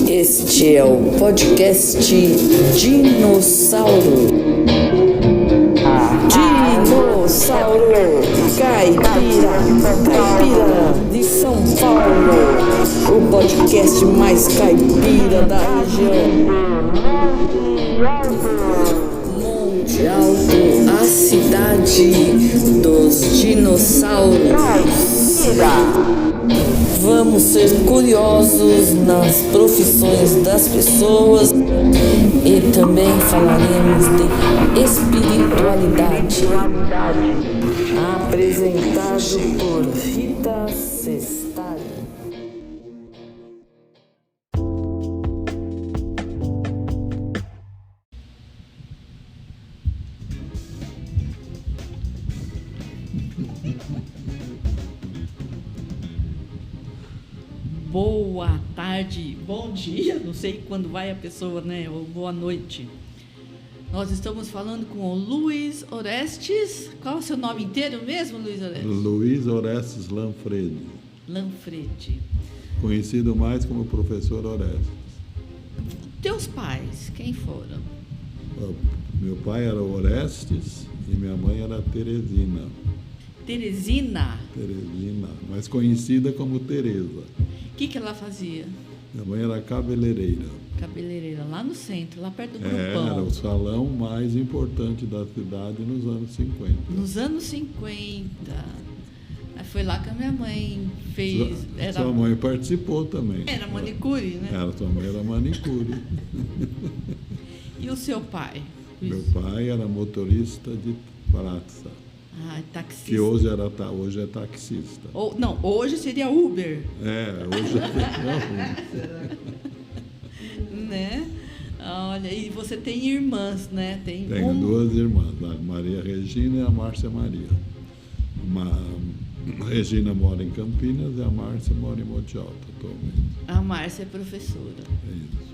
Este é o podcast Dinossauro. Dinossauro Caipira de São Paulo. O podcast mais caipira da região. Monte Alto, a cidade dos dinossauros. Vamos ser curiosos nas profissões das pessoas e também falaremos de espiritualidade. Apresentado por Rita Sestari. Boa tarde, bom dia, não sei quando vai a pessoa, né? Ou boa noite. Nós estamos falando com o Luiz Orestes. Qual é o seu nome inteiro mesmo, Luiz Orestes? Luiz Orestes Lanfredi. Lanfredi. Conhecido mais como professor Orestes. Teus pais, quem foram? Meu pai era Orestes e minha mãe era Teresina. Teresina? Teresina, mais conhecida como Teresa. O que ela fazia? Minha mãe era cabeleireira. Cabeleireira, lá no centro, lá perto do Era Grupão. o salão mais importante da cidade nos anos 50. Nos anos 50. Aí foi lá que a minha mãe fez. Sua mãe participou também. Era manicure, né? Sua mãe era manicure. E o seu pai? Meu pai era motorista de praça. Ah, taxista. Que hoje é taxista. Não, hoje seria Uber. Hoje é Né? Olha, e você tem irmãs, né? Tenho duas irmãs, a Maria Regina e a Márcia Maria. A Regina mora em Campinas e a Márcia mora em Monte Alto atualmente. A Márcia é professora. É isso.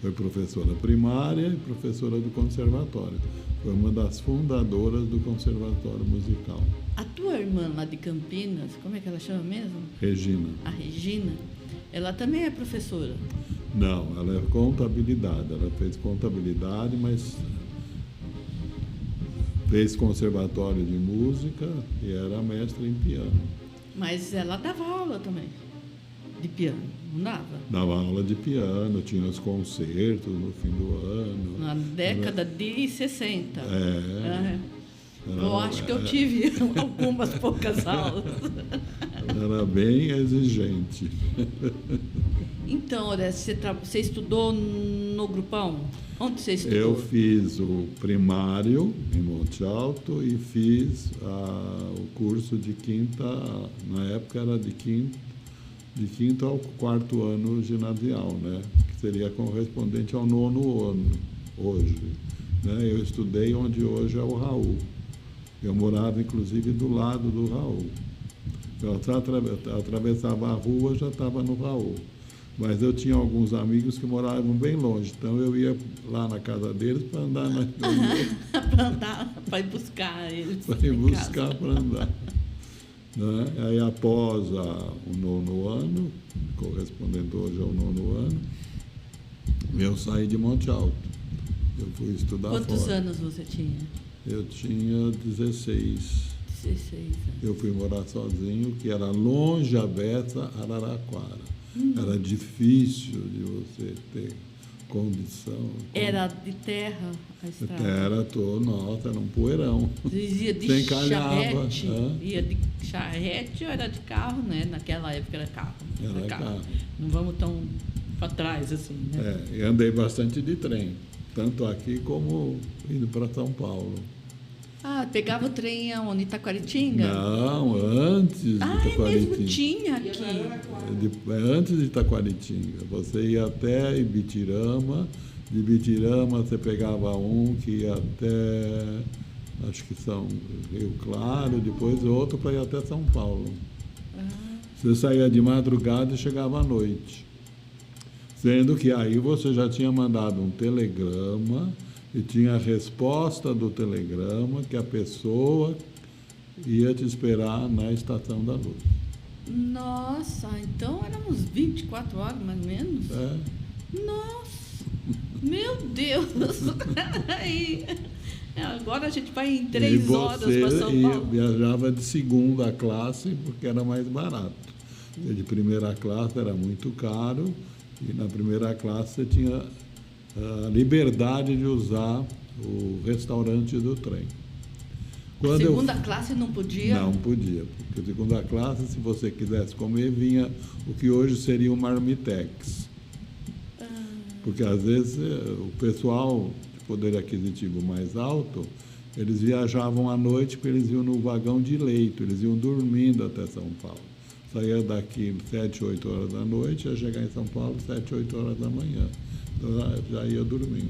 Foi professora primária e professora do conservatório. Foi uma das fundadoras do Conservatório Musical. A tua irmã lá de Campinas, como é que ela chama mesmo? Regina. A Regina, ela também é professora. Não, ela é contabilidade. Ela fez contabilidade, mas fez conservatório de música e era mestra em piano. Mas ela dava aula também, de piano, não dava? Dava aula de piano, tinha os concertos no fim do ano. Na década de 60. Eu acho que eu era tive algumas poucas aulas. Era bem exigente. Então, Orestes, você estudou no Grupão? Onde você estudou? Eu fiz o primário em Monte Alto e fiz o curso de quinta, na época era de quinto ao quarto ano ginasial, né? Que seria correspondente ao nono ano, hoje. Né? Eu estudei onde hoje é o Raul. Eu morava, inclusive, do lado do Raul. Eu atravessava a rua, já estava no Raul. Mas eu tinha alguns amigos que moravam bem longe, então eu ia lá na casa deles para andar na para ir buscar eles. para ir buscar para andar. Né? Aí, após o nono ano, correspondendo hoje ao nono ano, eu saí de Monte Alto. Eu fui estudar fora. Quantos anos você tinha? Eu tinha 16. 16 anos. Eu fui morar sozinho, que era longe a beça, Araraquara. Era difícil de você ter condição. Era de terra a estrada? Era era um poeirão. Ia de Sem calhava. charrete? Ia de charrete ou era de carro, né? Naquela época era carro. Era carro. Não vamos tão para trás assim, né? E andei bastante de trem, tanto aqui como indo para São Paulo. Pegava o trem aonde? Itaquaritinga? Não, antes de Itaquaritinga. Mesmo tinha aqui. Antes de Itaquaritinga. Você ia até Ibitirama. De Ibitirama você pegava um que ia até, acho que são Rio Claro, depois outro para ir até São Paulo. Você saía de madrugada e chegava à noite. Sendo que aí você já tinha mandado um telegrama e tinha a resposta do telegrama que a pessoa ia te esperar na Estação da Luz. Nossa, então eram uns 24 horas, mais ou menos? É. Nossa, meu Deus! Aí, agora a gente vai em 3 horas para São Paulo. Viajava de segunda classe porque era mais barato. De primeira classe era muito caro e na primeira classe você tinha a liberdade de usar o restaurante do trem. A segunda classe não podia? Não podia, porque a segunda classe, se você quisesse comer, vinha o que hoje seria o marmitex. Porque às vezes o pessoal de poder aquisitivo mais alto, eles viajavam à noite porque eles iam no vagão de leito, eles iam dormindo até São Paulo. Saía daqui 7, 8 horas da noite, ia chegar em São Paulo 7, 8 horas da manhã. Então já ia dormindo.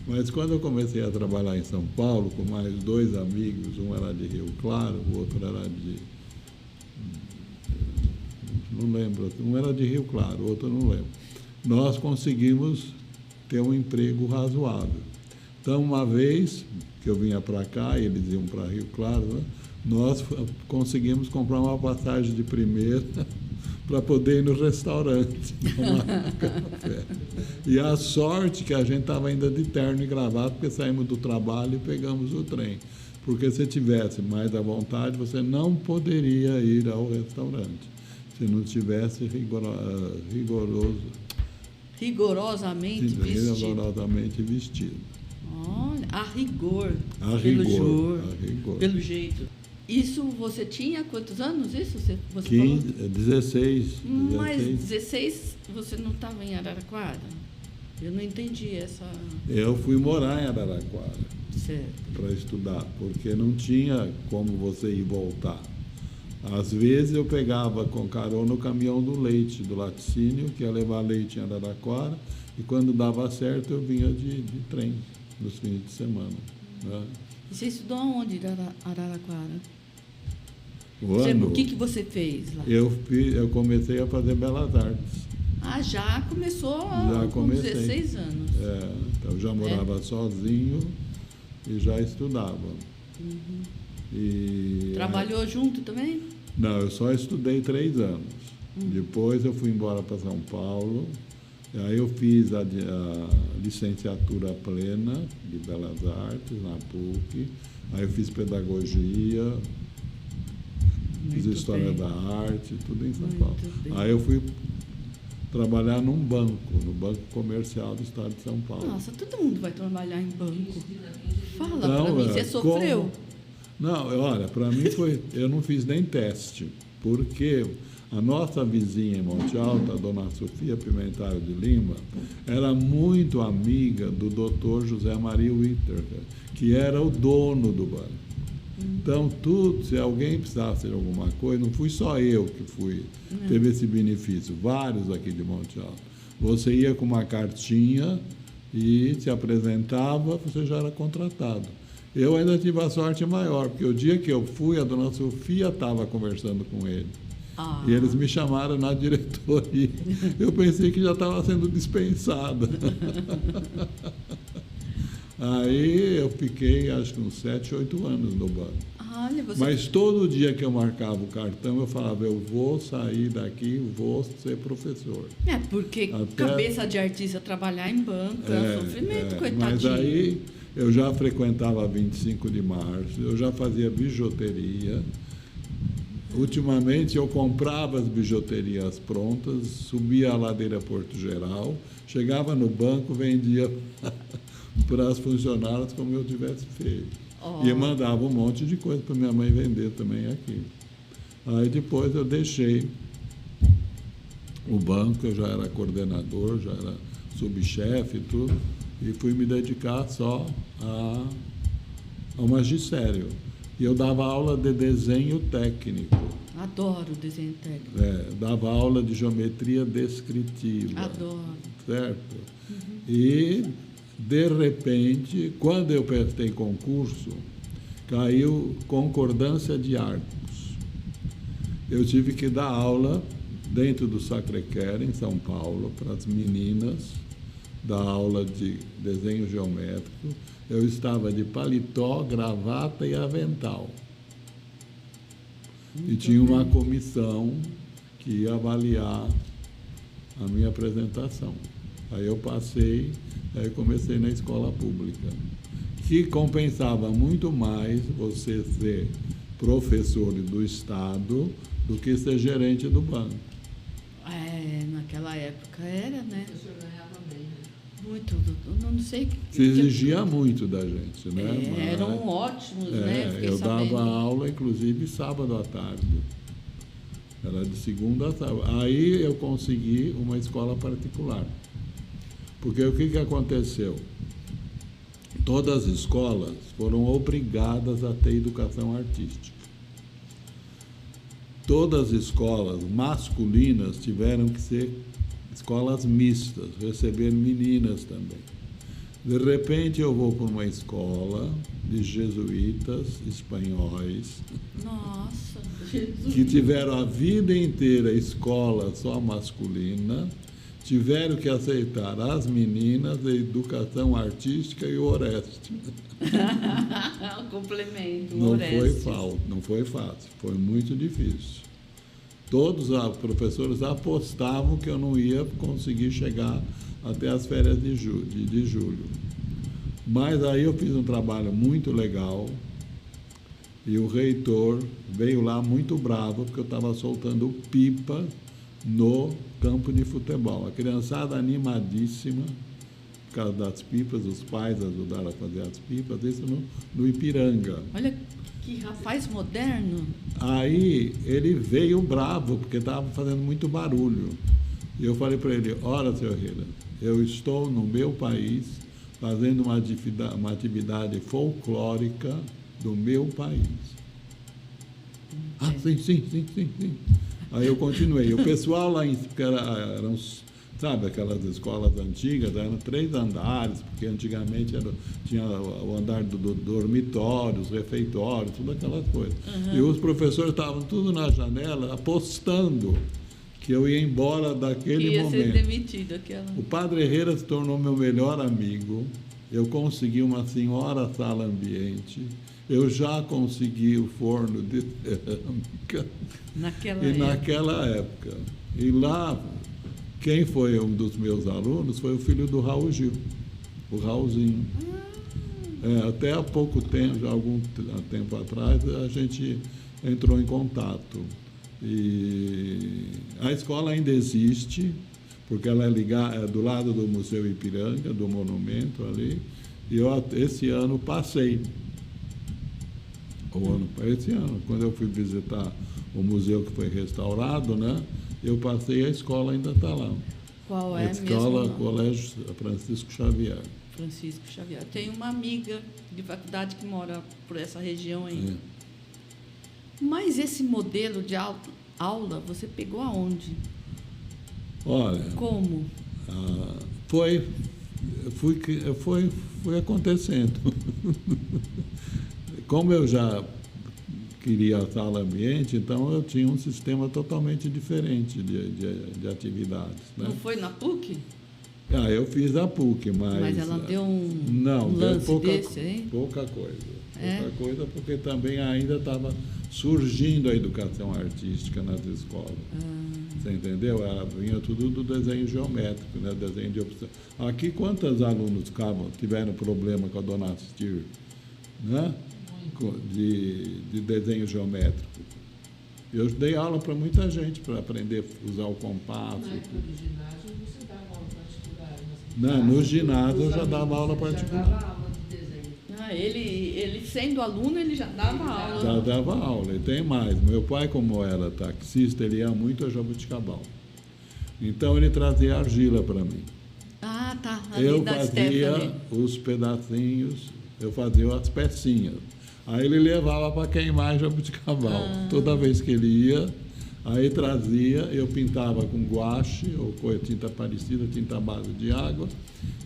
Mas quando eu comecei a trabalhar em São Paulo, com mais 2 amigos, um era de Rio Claro, o outro era de... não lembro, um era de Rio Claro, o outro não lembro. Nós conseguimos ter um emprego razoável. Então, uma vez que eu vinha para cá, e eles iam para Rio Claro, né, nós conseguimos comprar uma passagem de primeira para poder ir no restaurante tomar café. E a sorte que a gente estava ainda de terno e gravata, porque saímos do trabalho e pegamos o trem. Porque se tivesse mais à vontade, você poderia ir ao restaurante, se não tivesse rigorosamente vestido. Olha, a rigor. A rigor. Pelo jeito. Isso você tinha quantos anos? Isso você 15, falou? 16. Mas 16 você não estava em Araraquara? Eu não entendi essa... Eu fui morar em Araraquara para estudar, porque não tinha como você ir e voltar. Às vezes eu pegava com carona o caminhão do leite, do laticínio, que ia levar leite em Araraquara, e quando dava certo eu vinha de trem, nos fins de semana. Né? E você estudou aonde em Araraquara? O que você fez lá? Eu comecei a fazer Belas Artes. Ah, já começou com 16 anos. Então eu já morava sozinho e já estudava. E trabalhou junto também? Não, eu só estudei 3 anos. Depois eu fui embora para São Paulo. Aí eu fiz a licenciatura plena de Belas Artes na PUC. Aí eu fiz pedagogia, fiz história da arte, tudo em São Paulo. Aí eu fui trabalhar no Banco Comercial do Estado de São Paulo. Nossa, todo mundo vai trabalhar em banco. Fala para mim, você sofreu? Não, olha, para mim foi... Eu não fiz nem teste, porque a nossa vizinha em Monte Alto, a dona Sofia Pimentel de Lima, era muito amiga do doutor José Maria Whittaker, que era o dono do banco. Então, se alguém precisasse de alguma coisa, não fui só eu que teve esse benefício, vários aqui de Monte Alto. Você ia com uma cartinha e se apresentava, você já era contratado. Eu ainda tive a sorte maior, porque o dia que eu fui, a dona Sofia estava conversando com ele. E eles me chamaram na diretoria. Eu pensei que já estava sendo dispensada. Aí eu fiquei, acho que uns 7, 8 anos no banco. Olha, Mas todo dia que eu marcava o cartão, eu falava, eu vou sair daqui, vou ser professor. Porque cabeça de artista trabalhar em banco é um sofrimento, coitadinho. Mas aí eu já frequentava 25 de março, eu já fazia bijuteria. Ultimamente eu comprava as bijuterias prontas, subia a ladeira Porto Geral, chegava no banco, vendia para as funcionárias como eu tivesse feito. E eu mandava um monte de coisa para minha mãe vender também aqui. Aí depois eu deixei o banco, eu já era coordenador, já era subchefe e tudo, e fui me dedicar só ao magistério. E eu dava aula de desenho técnico. Adoro desenho técnico. Dava aula de geometria descritiva. Adoro. Certo? E, de repente, quando eu prestei concurso, caiu concordância de arcos. Eu tive que dar aula dentro do Sacré-Cœur, em São Paulo, para as meninas, dar aula de desenho geométrico. Eu estava de paletó, gravata e avental. E tinha uma comissão que ia avaliar a minha apresentação. Aí eu passei, aí comecei na escola pública, que compensava muito mais você ser professor do Estado do que ser gerente do banco. Naquela época era, né? O senhor ganhava bem, né? Muito, não sei... Se exigia muito da gente, né? Mas, eram ótimos, né? Fiquei eu sabendo. dava aula, inclusive, sábado à tarde. Era de segunda a sábado. Aí eu consegui uma escola particular. Porque o que aconteceu? Todas as escolas foram obrigadas a ter educação artística. Todas as escolas masculinas tiveram que ser escolas mistas, receber meninas também. De repente eu vou para uma escola de jesuítas espanhóis, Nossa, Jesus. que tiveram a vida inteira escola só masculina, tiveram que aceitar as meninas, a educação artística e o Oreste. Complemento, Não foi fácil, foi muito difícil. Todos os professores apostavam que eu não ia conseguir chegar até as férias de julho. Mas aí eu fiz um trabalho muito legal e o reitor veio lá muito bravo porque eu estava soltando pipa no campo de futebol. A criançada animadíssima por causa das pipas, os pais ajudaram a fazer as pipas, isso no Ipiranga. Olha que rapaz moderno. Aí ele veio bravo, porque estava fazendo muito barulho. E eu falei para ele, olha, senhor Herrera, eu estou no meu país fazendo uma atividade folclórica do meu país. Ah, sim. Aí eu continuei. O pessoal lá, eram, sabe, aquelas escolas antigas, eram 3 andares, porque antigamente tinha o andar do dormitório, os refeitórios, tudo aquelas coisas. Uhum. E os professores estavam tudo na janela, apostando que eu ia embora daquele Ia momento. ser demitido aquela. O padre Herrera se tornou meu melhor amigo. Eu consegui uma senhora sala ambiente. Eu já consegui o forno de cerâmica. Naquela época. E lá, quem foi um dos meus alunos foi o filho do Raul Gil, o Raulzinho. Até há pouco tempo, já algum tempo atrás, a gente entrou em contato. E a escola ainda existe, porque ela é ligada do lado do Museu Ipiranga, do monumento ali. E eu, esse ano, passei. Esse ano, quando eu fui visitar o museu que foi restaurado, né? Eu passei, a escola ainda está lá. Qual é a escola, mesmo? Colégio Francisco Xavier. Francisco Xavier. Tenho uma amiga de faculdade que mora por essa região aí. Mas esse modelo de aula, você pegou aonde? Olha... Como? Foi acontecendo. Como eu já queria a sala ambiente, então eu tinha um sistema totalmente diferente de atividades. Né? Não foi na PUC? Eu fiz a PUC, mas... Mas ela deu um lance desse, hein? Pouca coisa. Pouca coisa, porque também ainda estava surgindo a educação artística nas escolas. Você entendeu? Vinha tudo do desenho geométrico, né? Desenho de opção. Aqui, quantos alunos tiveram problema com a dona Astir, né? De desenho geométrico? Eu dei aula para muita gente para aprender a usar o compasso. Na época do ginásio, você dava aula particular? Não, no ginásio eu já dava aula particular. Já dava aula de desenho. Ele sendo aluno, ele já dava aula. Já dava aula, e tem mais. Meu pai, como era taxista, ele ia muito a Jabuticabal. Então, ele trazia argila para mim. Ah, tá. Ali Eu da fazia Stephanie. os pedacinhos, eu fazia as pecinhas. Aí ele levava para queimar em Jabuticabal. Toda vez que ele ia, aí trazia, eu pintava com guache, ou com tinta parecida, tinta base de água,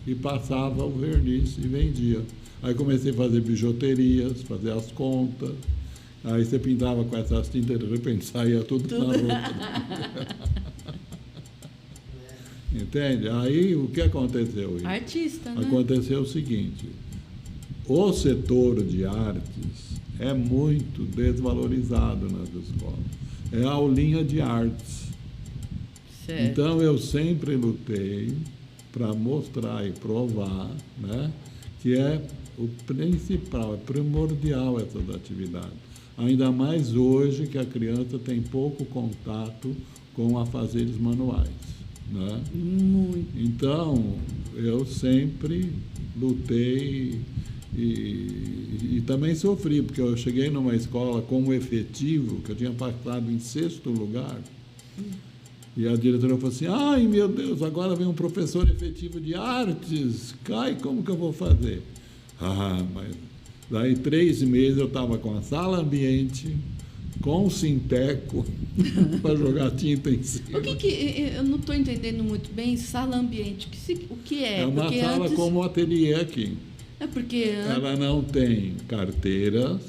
e passava o verniz e vendia. Aí comecei a fazer bijuterias, fazer as contas. Aí você pintava com essas tintas, de repente saía tudo na roupa. Entende? Aí o que aconteceu? Artista, né? Aconteceu o seguinte: o setor de artes é muito desvalorizado nas escolas. É a aulinha de artes. Certo. Então, eu sempre lutei para mostrar e provar, né, que é o principal, é primordial essas atividades. Ainda mais hoje que a criança tem pouco contato com afazeres manuais, né? Muito. Então, eu sempre lutei e também sofri, porque eu cheguei numa escola como efetivo, que eu tinha passado em 6º lugar, e a diretora falou assim, ai meu Deus, agora vem um professor efetivo de artes, como que eu vou fazer? Mas daí 3 meses eu estava com a sala ambiente, com o sinteco, para jogar tinta em cima. O que eu não estou entendendo muito bem, sala ambiente, o que é? É uma Porque sala antes, como o ateliê aqui. é porque Ela não tem carteiras,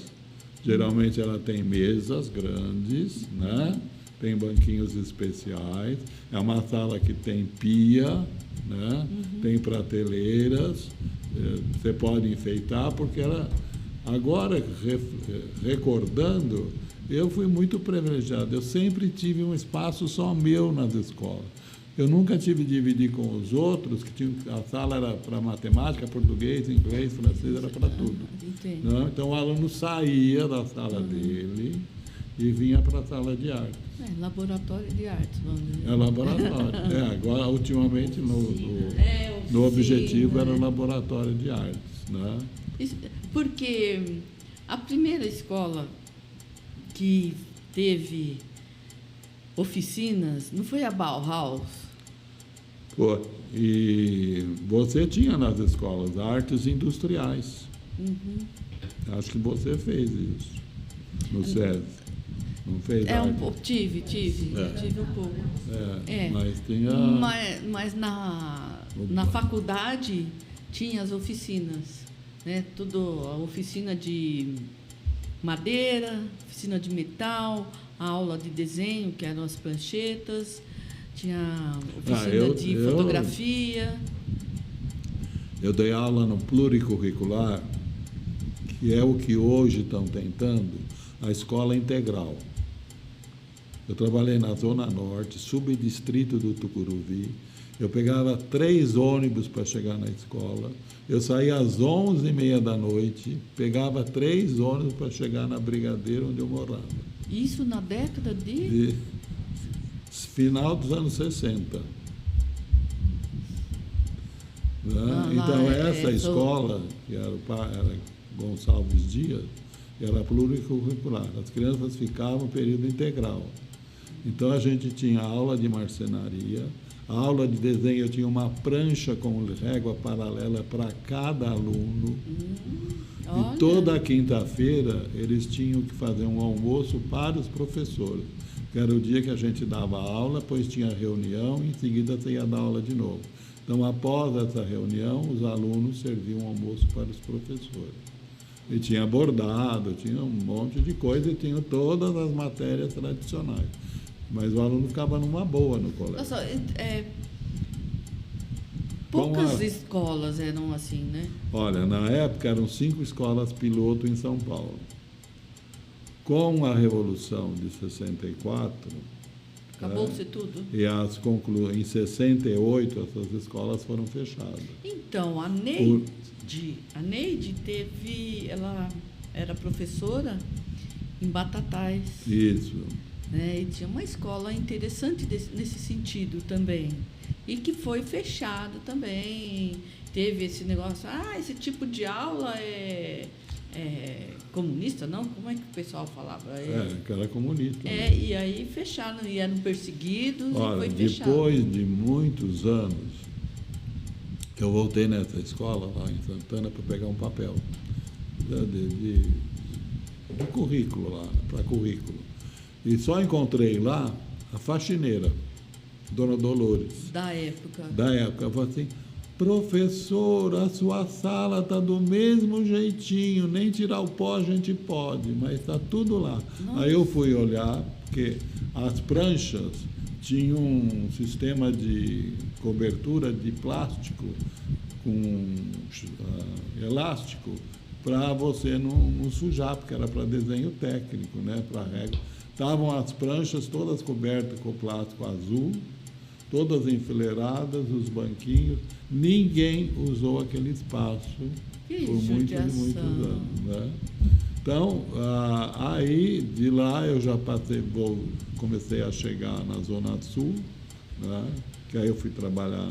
geralmente ela tem mesas grandes, né? Tem banquinhos especiais, é uma sala que tem pia, né? Tem prateleiras, você pode enfeitar, porque ela, agora recordando, eu fui muito privilegiado, eu sempre tive um espaço só meu nas escolas. Eu nunca tive de dividir com os outros, que tinham, a sala era para matemática, português, inglês, francês, era para tudo. Entendo. Né? Então o aluno saía da sala dele e vinha para a sala de arte. Laboratório de artes, vamos dizer. É laboratório. Agora, ultimamente, no oficina, objetivo era o laboratório de artes. Né? Porque a primeira escola que teve oficinas não foi a Bauhaus? Pô, e você tinha nas escolas artes industriais. Acho que você fez isso no SESI. Não fez arte? Um pouco, tive um pouco. Mas tinha... Mas na faculdade tinha as oficinas, né? Tudo, a oficina de madeira, oficina de metal, a aula de desenho, que eram as pranchetas, tinha oficina de fotografia. Eu dei aula no pluricurricular, que é o que hoje estão tentando, a escola integral. Eu trabalhei na Zona Norte, subdistrito do Tucuruvi. Eu pegava 3 ônibus para chegar na escola. Eu saía às 11h30 da noite, pegava 3 ônibus para chegar na Brigadeiro, onde eu morava. Isso na década de... Final dos anos 60. Então, essa escola, que era Gonçalves Dias, era pluricurricular. As crianças ficavam período integral. Então, a gente tinha aula de marcenaria, a aula de desenho, eu tinha uma prancha com régua paralela para cada aluno. E toda quinta-feira, eles tinham que fazer um almoço para os professores, que era o dia que a gente dava aula, depois tinha reunião, e em seguida você ia dar aula de novo. Então, após essa reunião, os alunos serviam almoço para os professores. E tinha bordado, tinha um monte de coisa, e tinha todas as matérias tradicionais. Mas o aluno ficava numa boa no colégio. Nossa, poucas escolas eram assim, né? Olha, na época eram 5 escolas piloto em São Paulo. Com a Revolução de 64... Acabou-se tudo? E em 68, essas escolas foram fechadas. Então, a Neide teve... Ela era professora em Batatais. Isso. Né? E tinha uma escola interessante nesse sentido também. E que foi fechado também. Teve esse negócio, esse tipo de aula é comunista, não? Como é que o pessoal falava? Que era comunista. E aí fecharam, e eram perseguidos. Olha, e foi fechado. Depois de muitos anos, eu voltei nessa escola lá em Santana para pegar um papel de currículo lá, para currículo. E só encontrei lá a faxineira, Dona Dolores. Da época. Eu falei assim, professor, a sua sala está do mesmo jeitinho, nem tirar o pó a gente pode, mas está tudo lá. Nossa. Aí eu fui olhar, porque as pranchas tinham um sistema de cobertura de plástico com elástico para você não sujar, porque era para desenho técnico, né, para régua. Estavam as pranchas todas cobertas com plástico azul todas enfileiradas, os banquinhos. Ninguém usou aquele espaço Que por muitos e muitos judiação. anos, né? Então, aí, de lá, eu já comecei a chegar na Zona Sul, né? Que aí eu fui trabalhar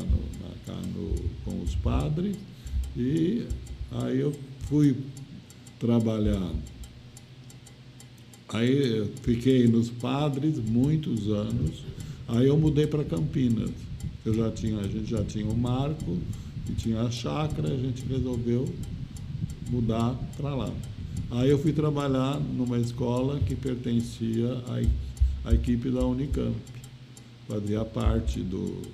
com os padres, e aí eu fui trabalhar. Aí eu fiquei nos padres muitos anos, aí eu mudei para Campinas. A gente já tinha o Marco, e tinha a chácara, a gente resolveu mudar para lá. Aí eu fui trabalhar numa escola que pertencia à equipe da Unicamp. Fazia parte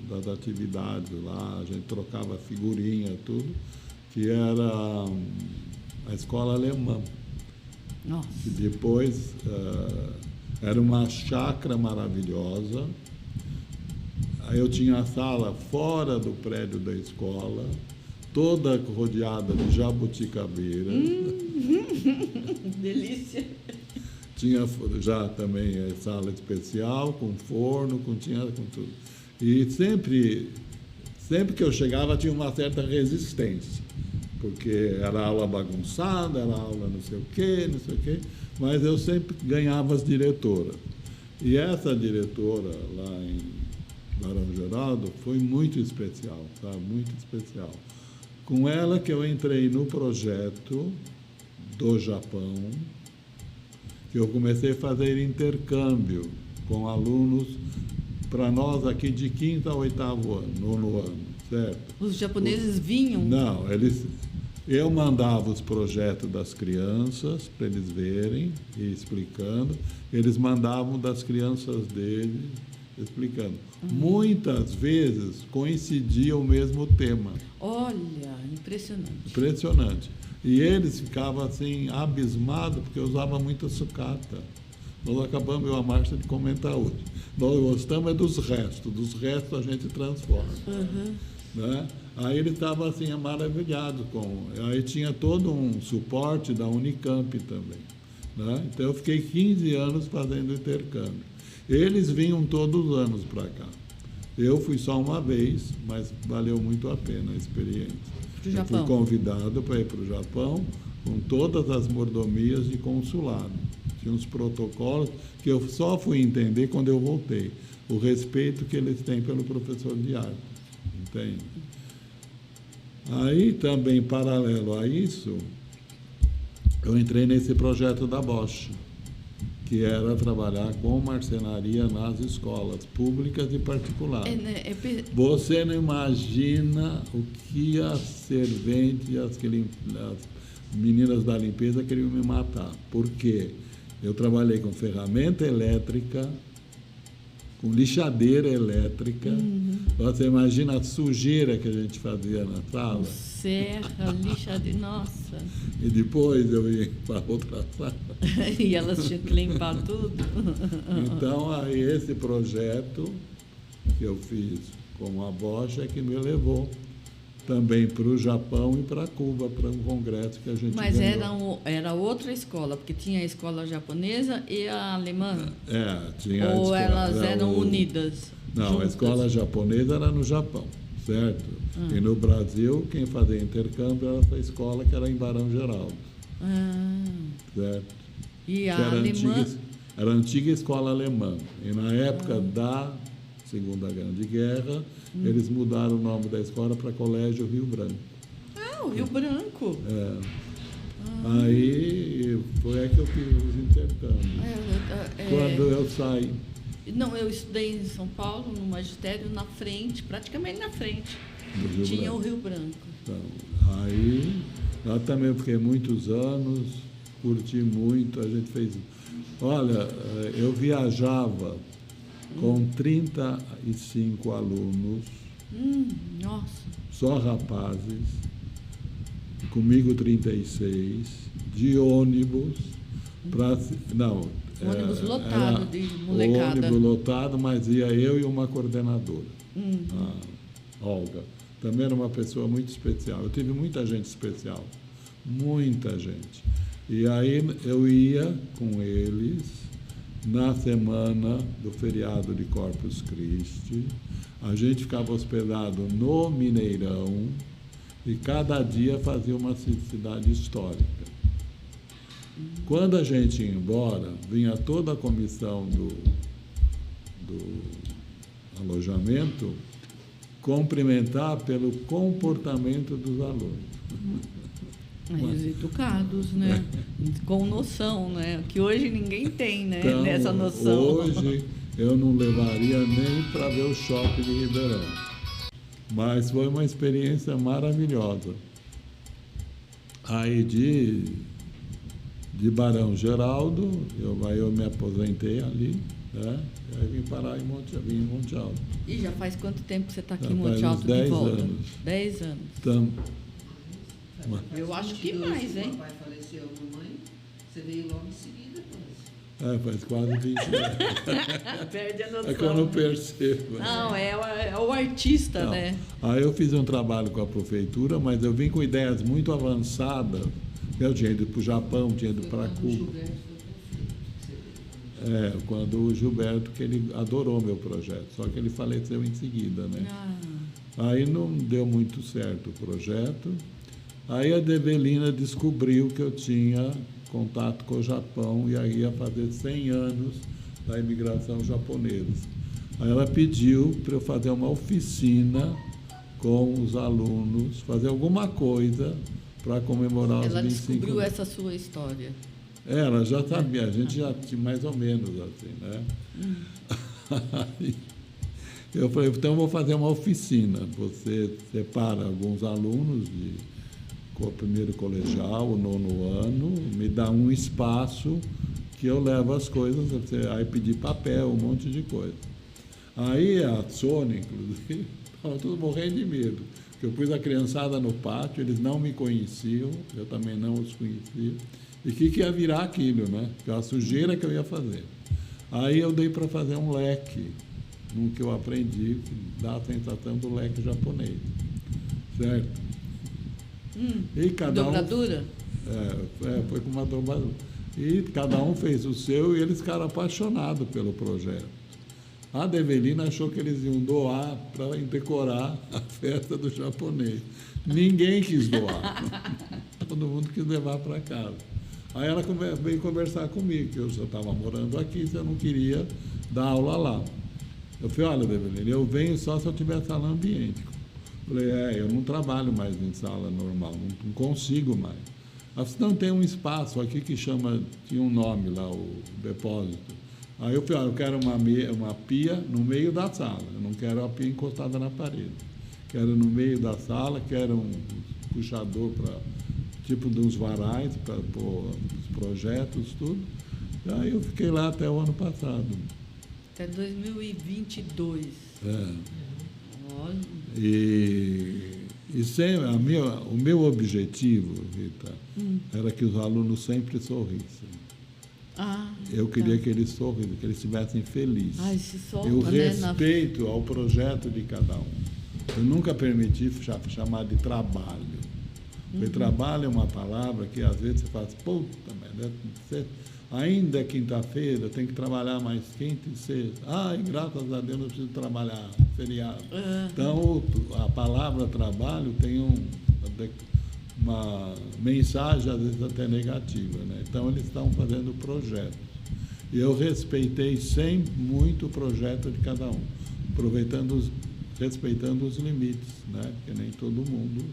das atividades lá, a gente trocava figurinha, tudo, que era a escola alemã. Nossa. Que depois era uma chácara maravilhosa. Aí eu tinha a sala fora do prédio da escola, toda rodeada de jabuticabeira. Delícia. Tinha já também sala especial, com forno, com tudo. E sempre que eu chegava tinha uma certa resistência, porque era aula bagunçada, era aula não sei o quê, mas eu sempre ganhava as diretoras. E essa diretora lá em Barão Geraldo foi muito especial, tá? Muito especial. Com ela que eu entrei no projeto do Japão, que eu comecei a fazer intercâmbio com alunos para nós aqui de 5º a 8º ano, 9º ano, certo? Os japoneses vinham? Não, eu mandava os projetos das crianças para eles verem e explicando, eles mandavam das crianças deles explicando. Muitas vezes coincidia o mesmo tema. Olha, impressionante. Impressionante. E eles ficavam assim, abismados, porque eu usava muita sucata. Nós acabamos a marcha de comentar hoje. Nós gostamos dos restos a gente transforma. Né? Aí ele estava assim, maravilhado com. Aí tinha todo um suporte da Unicamp também. Né? Então eu fiquei 15 anos fazendo intercâmbio. Eles vinham todos os anos para cá. Eu fui só uma vez, mas valeu muito a pena a experiência. Eu fui convidado para ir para o Japão com todas as mordomias de consulado. Tinha uns protocolos que eu só fui entender quando eu voltei. O respeito que eles têm pelo professor de arte. Entende? Aí, também, paralelo a isso, eu entrei nesse projeto da Bosch, que era trabalhar com marcenaria nas escolas públicas e particulares. Você não imagina o que as serventes, as meninas da limpeza queriam me matar. Por quê? Eu trabalhei com ferramenta elétrica, com lixadeira elétrica. Você imagina a sujeira que a gente fazia na sala? Serra, lixadeira, nossa. E depois eu ia para outra sala. E elas tinham que limpar tudo. Então, aí esse projeto que eu fiz com a Bosch é que me levou também para o Japão e para Cuba, para um congresso que a gente ganhou. Era outra escola, porque tinha a escola japonesa e a alemã? Tinha a Ou escola, elas eram unidas? Não, juntas? a escola japonesa era no Japão, certo? E no Brasil, quem fazia intercâmbio era essa escola que era em Barão Geraldo. Certo? E a alemã? Era a antiga escola alemã. E na época da Segunda Grande Guerra, eles mudaram o nome da escola para Colégio Rio Branco. Ah, o Rio Branco. Aí foi aí que eu fiz os intercâmbios. Quando eu saí. Não, eu estudei em São Paulo, no magistério, na frente, praticamente na frente. Tinha o Rio Branco. Então, aí, lá também eu fiquei muitos anos, curti muito, a gente fez. Olha, eu viajava com 35 alunos, Nossa. só rapazes, comigo 36, de ônibus, Ônibus lotado de molecada. Ônibus lotado, mas ia eu e uma coordenadora, a Olga. Também era uma pessoa muito especial. Eu tive muita gente especial, muita gente. E aí eu ia com eles na semana do feriado de Corpus Christi. A gente ficava hospedado no Mineirão e cada dia fazia uma cidade histórica. Quando a gente ia embora, vinha toda a comissão do alojamento cumprimentar pelo comportamento dos alunos. Mas educados, né? Com noção, né? Que hoje ninguém tem, né? Então, Nessa noção. hoje eu não levaria nem para ver o shopping de Ribeirão. Mas foi uma experiência maravilhosa. Aí de Barão Geraldo, eu me aposentei ali, né? Aí vim parar em Monte Alto. E já faz quanto tempo que você está aqui Já em Monte faz uns Alto de 10 volta? anos. 10 anos. Então, Eu acho que mais, hein? O papai faleceu, a mamãe, você veio logo em seguida, mas... faz quase 20 anos. Perde a noção. É que eu não percebo. Não, é o artista, Não. né? Aí eu fiz um trabalho com a prefeitura, mas eu vim com ideias muito avançadas. Eu tinha ido para o Japão, tinha ido para Cuba. Quando o Gilberto, que ele adorou meu projeto, só que ele faleceu em seguida, né? Aí não deu muito certo o projeto. Aí a Develina descobriu que eu tinha contato com o Japão e aí ia fazer 100 anos da imigração japonesa. Aí ela pediu para eu fazer uma oficina com os alunos, fazer alguma coisa para comemorar Ela os 25 descobriu anos. essa sua história. Ela já sabia, a gente já tinha mais ou menos assim, né? Aí eu falei, então eu vou fazer uma oficina. Você separa alguns alunos o primeiro colegial, o 9º ano, me dá um espaço que eu levo as coisas, aí pedi papel, um monte de coisa. Aí a Sônia, inclusive, estava todos morrendo de medo, porque eu pus a criançada no pátio, eles não me conheciam, eu também não os conhecia, e o que ia virar aquilo, né? A sujeira que eu ia fazer. Aí eu dei para fazer um leque, no que eu aprendi, que dá a sensação do leque japonês, certo? E cada Dobradura? Foi com uma dobradura. E cada um fez o seu e eles ficaram apaixonados pelo projeto. A Develina achou que eles iam doar para decorar a festa do japonês. Ninguém quis doar. Todo mundo quis levar para casa. Aí ela veio conversar comigo, que eu já estava morando aqui, se eu não queria dar aula lá. Eu falei, olha, Develina, eu venho só se eu tiver sala ambiente. Falei, eu não trabalho mais em sala normal, não consigo mais. Ela disse, não, tem um espaço aqui que tinha um nome lá, o depósito. Aí eu falei, eu quero uma pia no meio da sala, eu não quero a pia encostada na parede. Quero no meio da sala, quero um puxador para, tipo de uns varais, para pôr os projetos, tudo. E aí eu fiquei lá até o ano passado. Até 2022. Olha. E sempre, o meu objetivo, Rita, era que os alunos sempre sorrissem. Eu queria que eles sorrissem, que eles estivessem felizes. Se solta, Eu né, respeito ao projeto de cada um. Eu nunca permiti chamar de trabalho. Porque trabalho é uma palavra que às vezes você fala, puta merda, ainda é quinta-feira, tem que trabalhar mais quinta e sexta. Graças a Deus não preciso trabalhar feriado. Então, a palavra trabalho tem uma mensagem, às vezes, até negativa, né? Então, eles estão fazendo projetos. E eu respeitei sempre muito o projeto de cada um, respeitando os limites, né? Porque nem todo mundo...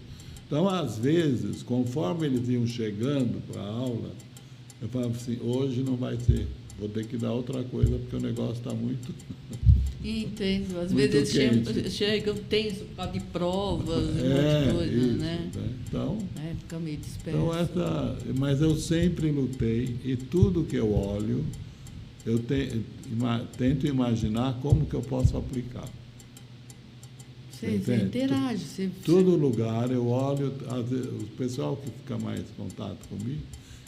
Então, às vezes, conforme eles iam chegando para a aula, eu falava assim, hoje não vai ser, vou ter que dar outra coisa, porque o negócio está muito... Entendo. Às muito vezes quente. chegam tenso por causa de provas, um monte de coisa, isso, né? Então, Fica meio disperso. então mas eu sempre lutei, e tudo que eu olho, eu tento imaginar como que eu posso aplicar. Você interage. Todo lugar eu olho, às vezes, o pessoal que fica mais em contato comigo,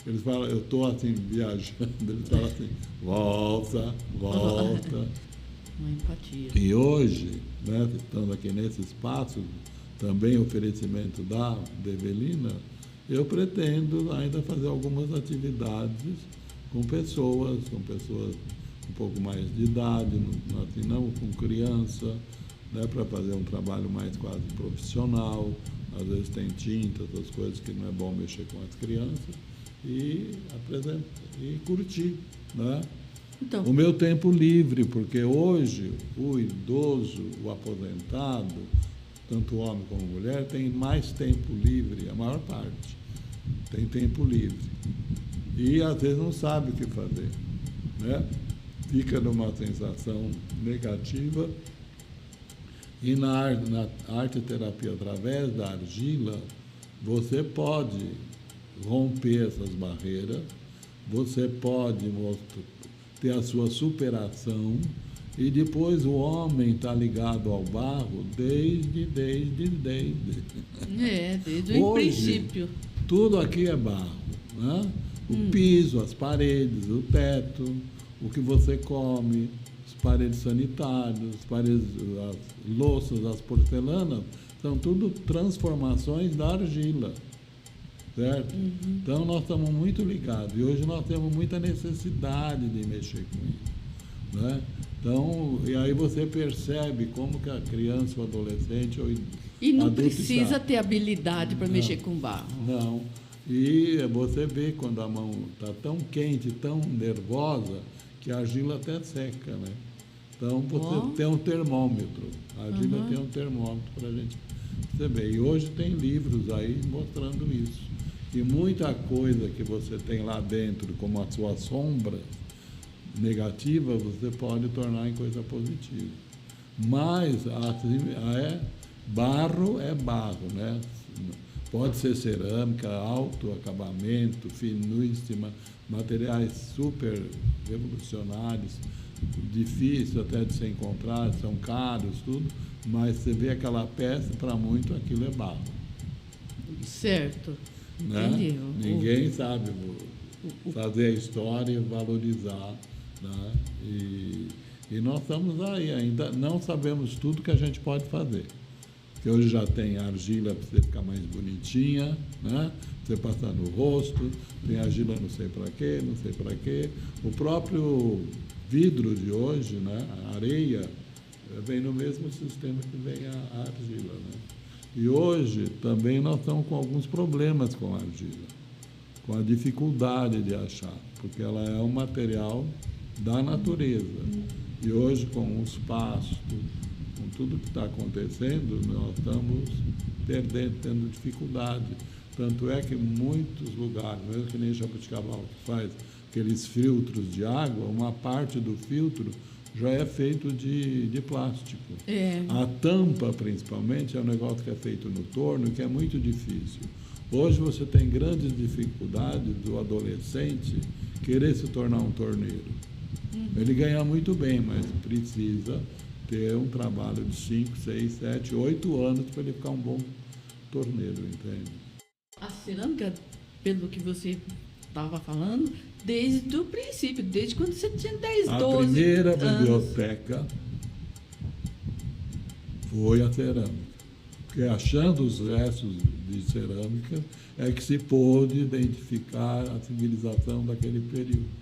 eles falam, eu estou assim, viajando, eles falam assim, volta. Uma empatia. E hoje, né, estando aqui nesse espaço, também oferecimento da Develina, eu pretendo ainda fazer algumas atividades com pessoas um pouco mais de idade, assim, não com criança, né, para fazer um trabalho mais quase profissional. Às vezes tem tinta, essas coisas que não é bom mexer com as crianças, e apresentar e curtir, né? Então, O meu tempo livre, porque hoje o idoso, o aposentado, tanto homem como mulher, tem mais tempo livre, a maior parte tem tempo livre. E às vezes não sabe o que fazer, né? Fica numa sensação negativa. E na arte-terapia, através da argila, você pode romper essas barreiras, você pode ter a sua superação, e depois o homem está ligado ao barro desde. desde o Hoje, princípio. Tudo aqui é barro, né? O piso, as paredes, o teto, o que você come, as paredes sanitárias, as paredes, as louças, as porcelanas, são tudo transformações da argila, certo? Então nós estamos muito ligados, e hoje nós temos muita necessidade de mexer com isso, né? Então, e aí você percebe como que a criança, o adolescente, E não adulto precisa está. ter habilidade para mexer com barro. Não. E você vê quando a mão está tão quente, tão nervosa, que a argila até seca, né? Então você tem um termômetro. A argila tem um termômetro para a gente perceber. E hoje tem livros aí mostrando isso. E muita coisa que você tem lá dentro, como a sua sombra negativa, você pode tornar em coisa positiva. Mas barro é barro, né? Pode ser cerâmica, alto acabamento, finíssima, materiais super revolucionários, difícil até de se encontrar, são caros, tudo, mas você vê aquela peça, para muito aquilo é barro. Certo. Né? Entendi. Ninguém sabe fazer a história e valorizar, né? E nós estamos aí, ainda não sabemos tudo que a gente pode fazer. Porque hoje já tem argila para você ficar mais bonitinha, né? Você passar no rosto, tem argila não sei para quê, não sei para quê. O próprio vidro de hoje, né? A areia, vem no mesmo sistema que vem a argila, né? E hoje também nós estamos com alguns problemas com a argila, com a dificuldade de achar, porque ela é um material da natureza. E hoje, com os pastos, com tudo que está acontecendo, nós estamos tendo dificuldade. Tanto é que muitos lugares, mesmo que nem Jabuticabal, que faz aqueles filtros de água, uma parte do filtro já é feito de plástico. A tampa, principalmente, é um negócio que é feito no torno, que é muito difícil. Hoje você tem grandes dificuldades do adolescente querer se tornar um torneiro. Ele ganha muito bem, mas precisa ter um trabalho de 5, 6, 7, 8 anos para ele ficar um bom torneiro, entende? A cerâmica, pelo que você estava falando, desde o princípio, desde quando você tinha 10, 12 A primeira anos. biblioteca foi a cerâmica. Porque achando os restos de cerâmica é que se pôde identificar a civilização daquele período.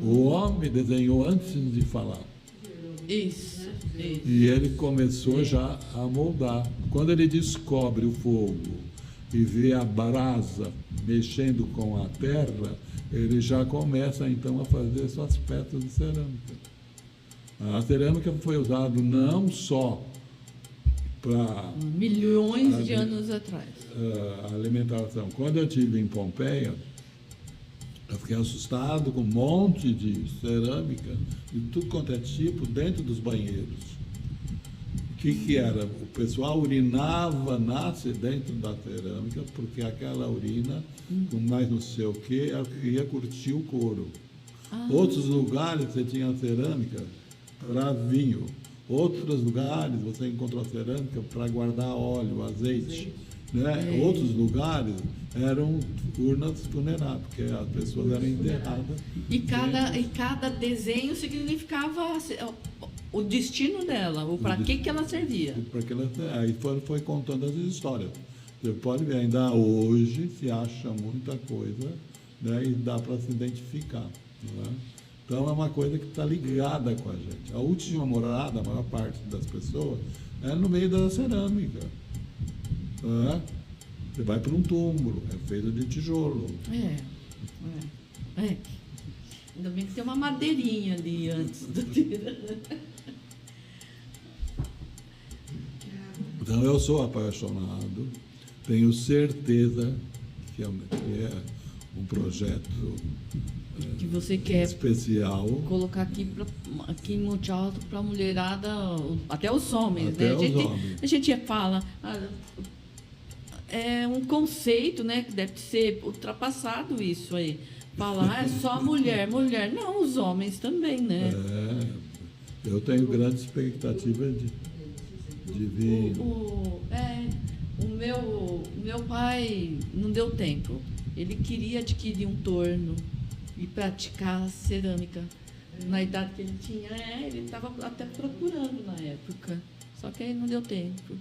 O homem desenhou antes de falar. Isso. E ele começou já a moldar. Quando ele descobre o fogo e vê a brasa mexendo com a terra, ele já começa então a fazer suas peças de cerâmica. A cerâmica foi usada não só para milhões de anos atrás. A alimentação. Quando eu estive em Pompeia, eu fiquei assustado com um monte de cerâmica de tudo quanto é tipo dentro dos banheiros. O que era? O pessoal urinava, nasce dentro da cerâmica, porque aquela urina, com mais não sei o que, ia curtir o couro. Outros lugares você tinha cerâmica para vinho. Outros lugares você encontrou cerâmica para guardar óleo, azeite. Né? Outros lugares eram urnas funerárias, porque as pessoas eram enterradas. E cada desenho significava o destino dela, ou para que ela servia. Aí foi contando as histórias. Você pode ver, ainda hoje se acha muita coisa, né? E dá para se identificar. Né? Então é uma coisa que está ligada com a gente. A última morada, a maior parte das pessoas, é no meio da cerâmica. Você vai para um túmulo, é feito de tijolo. Ainda bem que tem uma madeirinha ali antes do Então eu sou apaixonado, tenho certeza que é um projeto que você quer especial. colocar aqui em Monte Alto para a mulherada, até os homens, Até né? os homens. A gente fala, é um conceito, né, que deve ser ultrapassado isso aí. Falar é só mulher. Não, os homens também, né? Eu tenho grande expectativa de vir. O meu pai não deu tempo. Ele queria adquirir um torno e praticar cerâmica. Na idade que ele tinha, ele estava até procurando na época. Só que aí não deu tempo.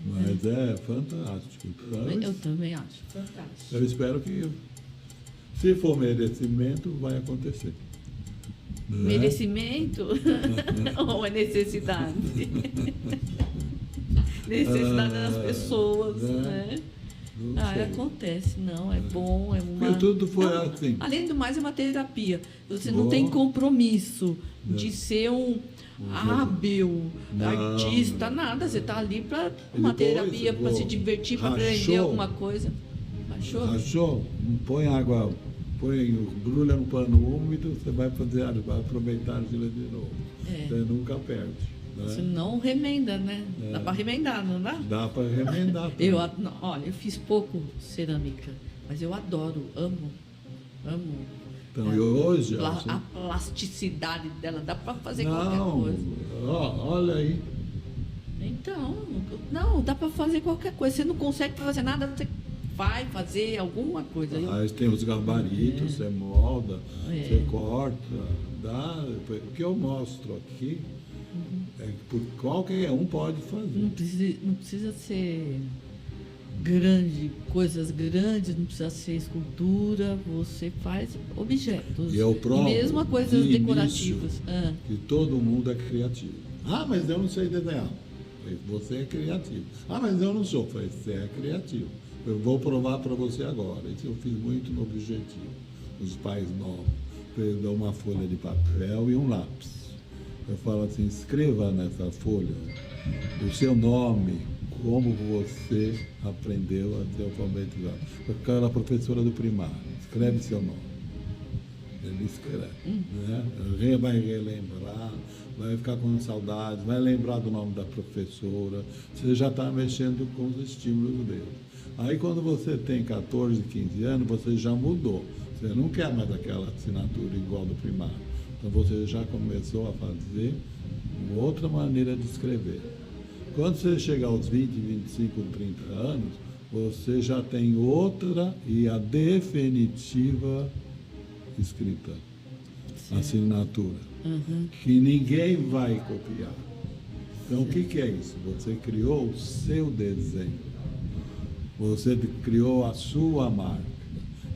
Mas é fantástico. Então, Eu também acho fantástico. eu espero que, se for merecimento, vai acontecer. Né? Merecimento ou é necessidade? Necessidade das pessoas, né? Não sei. Acontece, não, é bom, é uma... Porque tudo foi Não, assim. Além do mais, é uma terapia. Você Bom. não tem compromisso de ser um hábil Não. artista, nada. Você está ali para uma Depois, terapia, para se divertir, para aprender rachou. alguma coisa. Achou? Põe água, embrulha no pano úmido, você vai aproveitar a argila de novo. Você nunca perde. Né? Você não remenda, né? Dá para remendar, não dá? Dá para remendar. Olha, eu fiz pouco cerâmica, mas eu adoro, amo. Então, e hoje... A plasticidade dela, dá para fazer não, qualquer coisa. Olha aí. Então, não, dá para fazer qualquer coisa. Você não consegue fazer nada, você vai fazer alguma coisa. Aí tem os gabaritos, você molda, você corta, dá. O que eu mostro aqui é que qualquer um pode fazer. Não precisa ser grande, coisas grandes, não precisa ser escultura, você faz objetos. E eu provo mesmo coisas de decorativas. início que todo mundo é criativo. Mas eu não sei desenhar. Você é criativo. Mas eu não sou. Você é criativo. Eu vou provar para você agora. Isso eu fiz muito no objetivo. Os pais novos. Eu dou uma folha de papel e um lápis. Eu falo assim, escreva nessa folha o seu nome, como você aprendeu a ser alfabetizado. Aquela professora do primário, escreve seu nome. Ele escreve. Né? Alguém vai relembrar, vai ficar com saudades, vai lembrar do nome da professora. Você já está mexendo com os estímulos dele. Aí quando você tem 14, 15 anos, você já mudou. Você não quer mais aquela assinatura igual do primário. Então você já começou a fazer uma outra maneira de escrever. Quando você chegar aos 20, 25, 30 anos, você já tem outra e a definitiva escrita, assinatura, que ninguém vai copiar. Então o que é isso? Você criou o seu desenho, você criou a sua marca.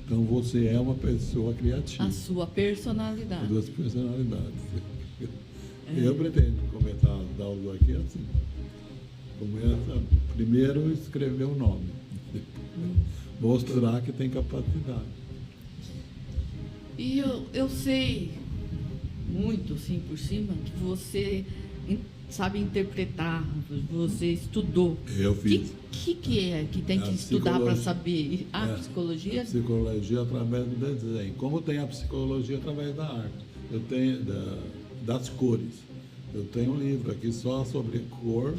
Então você é uma pessoa criativa. A sua personalidade. As duas personalidades. Eu pretendo começar a dar aula aqui assim. Começa primeiro escrever o nome. Mostrar que tem capacidade. E eu sei muito, assim, por cima, que você sabe interpretar, você estudou. Eu fiz. O que é que tem que estudar para saber? Psicologia? A psicologia através do desenho. Como tem a psicologia através da arte. Eu tenho das cores. Eu tenho um livro aqui só sobre cor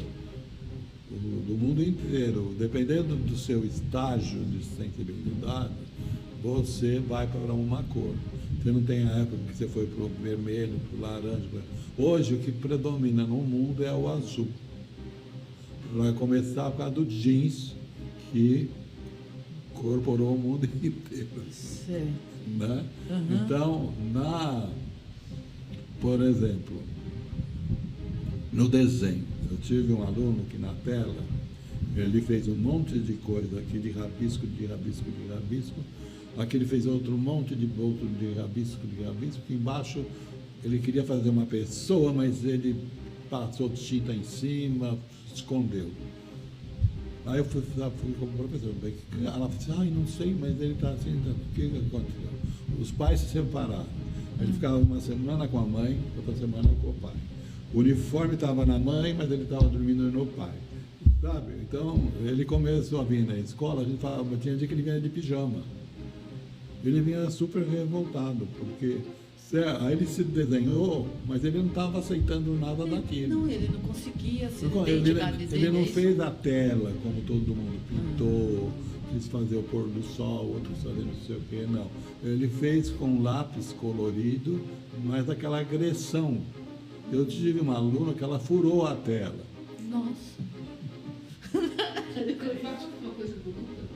do mundo inteiro. Dependendo do seu estágio de sensibilidade, você vai para uma cor. Você não tem a época que você foi para o vermelho, para o laranja. Hoje, o que predomina no mundo é o azul. Vai começar por causa do jeans, que incorporou o mundo inteiro. Certo. Né? Então, por exemplo, no desenho, eu tive um aluno que na tela, ele fez um monte de coisa aqui, de rabisco, Aqui ele fez outro monte de rabisco, que embaixo ele queria fazer uma pessoa, mas ele passou tinta em cima, escondeu. Aí eu fui como professor. Ela disse, não sei, mas ele está assim, o que aconteceu? Os pais se separaram. Ele ficava uma semana com a mãe, outra semana com o pai. O uniforme estava na mãe, mas ele estava dormindo no pai. Sabe? Então, ele começou a vir na escola, a gente falava, tinha dia que ele vinha de pijama. Ele vinha super revoltado, porque aí ele se desenhou, mas ele não estava aceitando nada daquilo. Não, ele não conseguia se Ele desenhar. não fez a tela como todo mundo pintou, quis fazer o pôr do sol, outros fazer não sei o quê, não. Ele fez com lápis colorido, mas aquela agressão. Eu tive uma aluna que ela furou a tela. Nossa. Eu faço uma coisa do Lucas,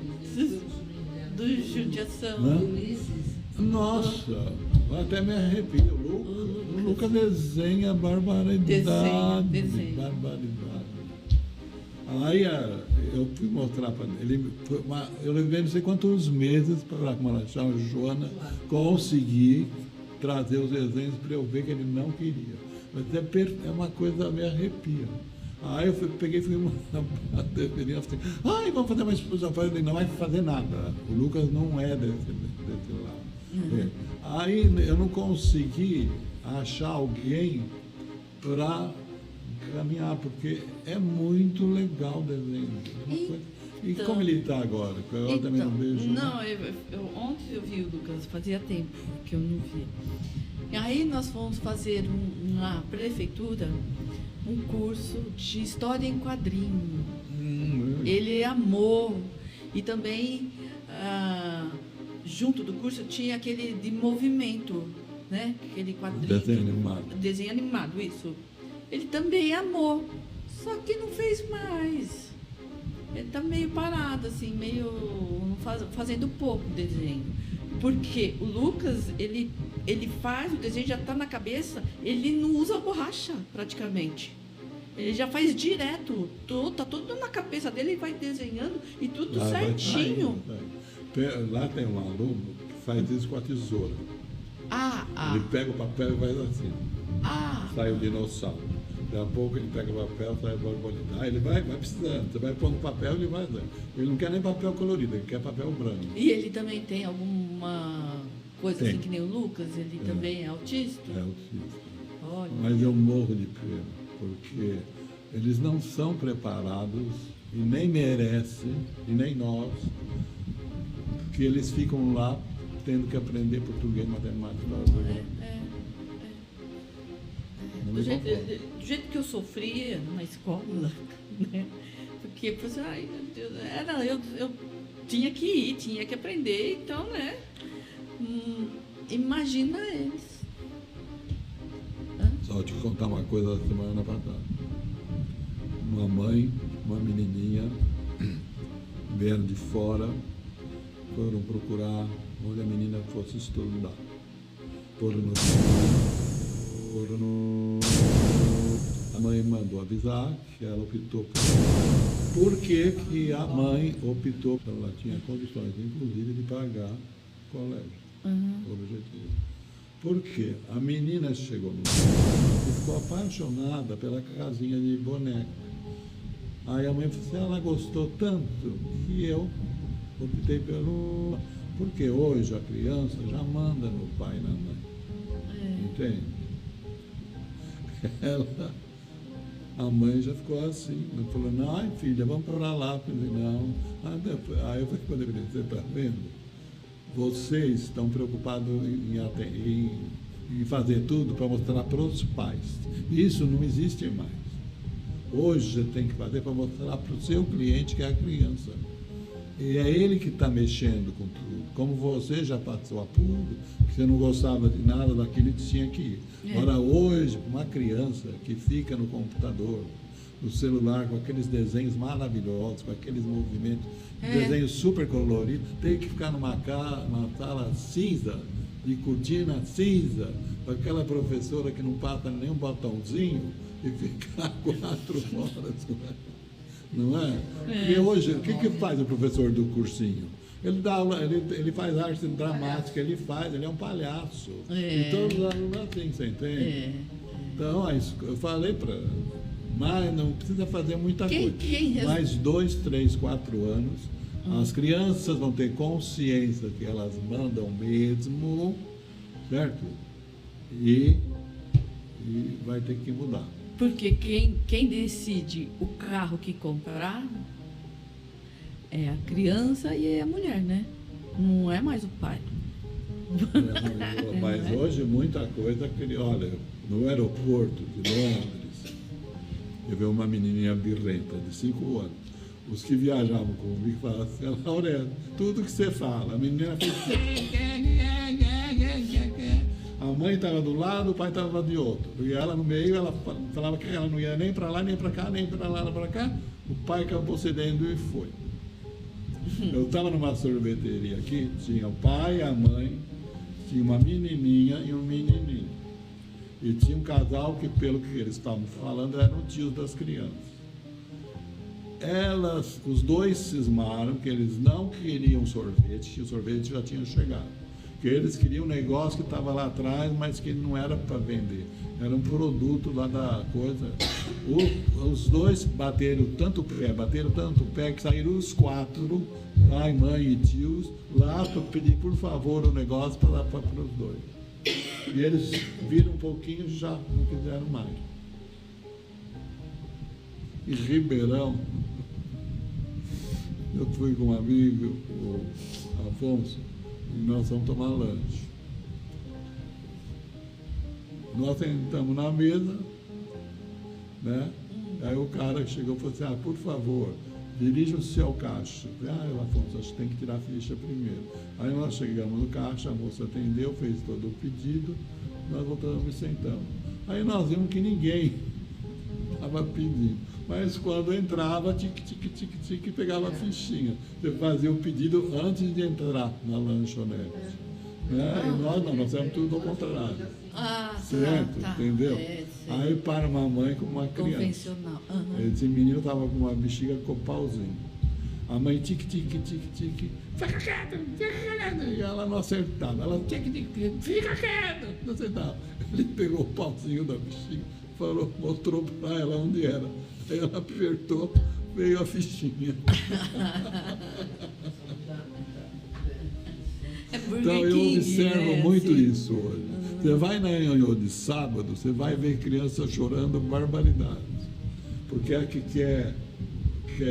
Do judiação. Ulisses. Nossa, até me arrepio. O Lucas desenha barbaridade. Desenha. Barbaridade. Aí eu fui mostrar para ele. Eu levei não sei quantos meses para, como ela chama, Joana, conseguir trazer os desenhos para eu ver que ele não queria. Mas é uma coisa, me arrepia. Aí eu peguei e fui na deveria assim, vamos fazer uma exposição. Eu falei, não vai fazer nada. O Lucas não é desse lado. Aí eu não consegui achar alguém para caminhar, porque é muito legal o desenho. E como ele está agora? Eu também não vejo. Não, ontem eu vi o Lucas, fazia tempo que eu não vi. E aí nós fomos fazer na prefeitura um curso de história em quadrinho. Ele amou. E também, junto do curso, tinha aquele de movimento, né? Aquele quadrinho. Desenho animado, isso. Ele também amou. Só que não fez mais. Ele está meio parado, assim, meio fazendo pouco desenho. Porque o Lucas, ele faz, o desenho já está na cabeça, ele não usa borracha, praticamente. Ele já faz direto, tá tudo na cabeça dele, ele vai desenhando e tudo certinho. Lá tem um aluno que faz isso com a tesoura. Ele pega o papel e faz assim. Sai o dinossauro. Daqui a pouco ele pega o papel, sai a borboleta. Ele vai precisando. Você vai pondo papel, ele vai dando. Ele não quer nem papel colorido, ele quer papel branco. E ele também tem alguma coisa assim que nem o Lucas? Ele também é autista? É autista. Olha. Mas eu morro de pena, porque eles não são preparados e nem merecem, e nem nós, que eles ficam lá tendo que aprender português, matemática. Do jeito que eu sofria na escola, né? Porque eu pensei, ai meu Deus, eu tinha que ir, tinha que aprender, então, né? Imagina eles. Só te contar uma coisa da semana passada. Uma mãe, uma menininha, vieram de fora, foram procurar onde a menina fosse estudar. A mãe mandou avisar que ela optou por que a mãe optou, ela tinha condições, inclusive, de pagar o colégio, por objetivo. Porque a menina chegou no e ficou apaixonada pela casinha de boneca. Aí a mãe falou assim, ela gostou tanto que eu optei pelo... Porque hoje a criança já manda no pai e na mãe. Entende? A mãe já ficou assim. Ela falou, não, filha, vamos para lá. Eu falei, não. Aí eu falei, você está vendo? Vocês estão preocupados em fazer tudo para mostrar para os pais. Isso não existe mais. Hoje você tem que fazer para mostrar para o seu cliente, que é a criança. E é ele que está mexendo com tudo. Como você já passou apuro, que você não gostava de nada daquilo que tinha que ir. Agora, hoje, uma criança que fica no computador, no celular, com aqueles desenhos maravilhosos, com aqueles movimentos, desenhos super coloridos, tem que ficar numa sala cinza, de cortina cinza, com aquela professora que não passa nem um botãozinho, e ficar 4 horas com ela. Não é? Porque hoje, o que faz o professor do cursinho? Ele dá aula, ele faz arte dramática, ele é um palhaço. É. E todos os alunos assim, você entende? Então, eu falei para... Mas não precisa fazer muita coisa. Mais 2, 3, 4 anos, as crianças vão ter consciência que elas mandam mesmo, certo? E vai ter que mudar. Porque quem decide o carro que comprar é a criança e é a mulher, né? Não é mais o pai. Mas hoje muita coisa... Olha, no aeroporto de Londres, eu vi uma menininha birrenta de 5 anos. Os que viajavam comigo falavam assim: Laurel, tudo que você fala, a menina fez... A mãe estava do lado, o pai estava do lado de outro. E ela no meio, ela falava que ela não ia nem para lá, nem para cá, nem para lá, nem para cá. O pai acabou cedendo e foi. Eu estava numa sorveteria aqui, tinha o pai, a mãe, tinha uma menininha e um menininho. E tinha um casal que, pelo que eles estavam falando, eram tios das crianças. Os dois cismaram que eles não queriam sorvete, que o sorvete já tinha chegado. Que eles queriam um negócio que estava lá atrás, mas que não era para vender. Era um produto lá da coisa. Os dois bateram tanto o pé, que saíram os 4, pai, mãe e tios, lá para pedir, por favor, o negócio para os dois. E eles viram um pouquinho e já não quiseram mais. E Ribeirão, eu fui com um amigo, o Afonso, e nós vamos tomar lanche. Nós sentamos na mesa, né? Aí o cara chegou e falou assim: por favor, dirija-se ao caixa. Eu falei: Afonso, acho que tem que tirar a ficha primeiro. Aí nós chegamos no caixa, a moça atendeu, fez todo o pedido, nós voltamos e sentamos. Aí nós vimos que ninguém estava pedindo. Mas quando entrava, tique, pegava a fichinha. Você fazia o pedido antes de entrar na lanchonete. Né? E nós fizemos tudo ao contrário. Certo? Tá. Entendeu? Aí para uma mãe com uma criança. Convencional. Esse menino estava com uma bexiga com pauzinho. A mãe tique, fica quieto. E ela não acertava. Ela tique, fica quieto. Não acertava. Ele pegou o pauzinho da bexiga, mostrou para ela onde era. Aí ela apertou, veio a fichinha. Então eu observo muito isso hoje. Você vai na Ionhô de sábado, você vai ver crianças chorando barbaridades. Porque é que quer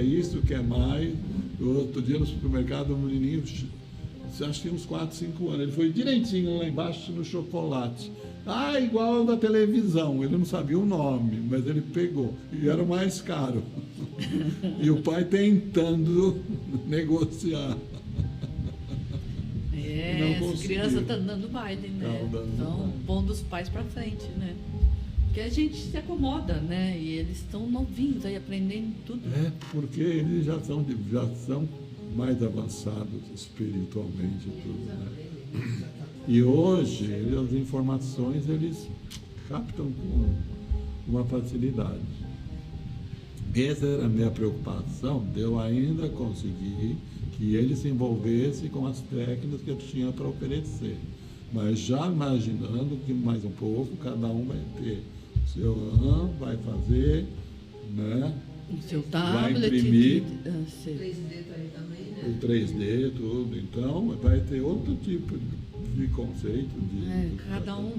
isso, quer mais. Outro dia no supermercado, um menininho, acho que tinha uns 4, 5 anos, ele foi direitinho lá embaixo no chocolate. Igual ao da televisão. Ele não sabia o nome, mas ele pegou. E era o mais caro. E o pai tentando negociar. As crianças estão dando baile, né? Estão pondo os pais para frente, né? Porque a gente se acomoda, né? E eles estão novinhos aí, aprendendo tudo. Porque eles já são mais avançados espiritualmente e tudo, né? E hoje, as informações, eles captam com uma facilidade. Essa era a minha preocupação, de eu ainda conseguir que ele se envolvesse com as técnicas que eu tinha para oferecer. Mas já imaginando que mais um pouco, cada um vai ter o seu vai fazer, né? O seu tablet, vai imprimir, 3D aí também, né? O 3D, tudo. Então, vai ter outro tipo de conceito. Cada um...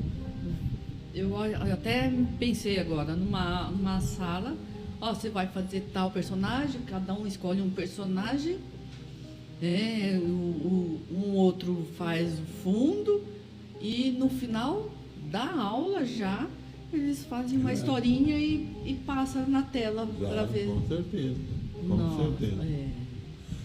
Eu até pensei agora, numa sala, você vai fazer tal personagem, cada um escolhe um personagem, um outro faz o fundo, e no final da aula já eles fazem uma historinha e passa na tela para ver. Com certeza.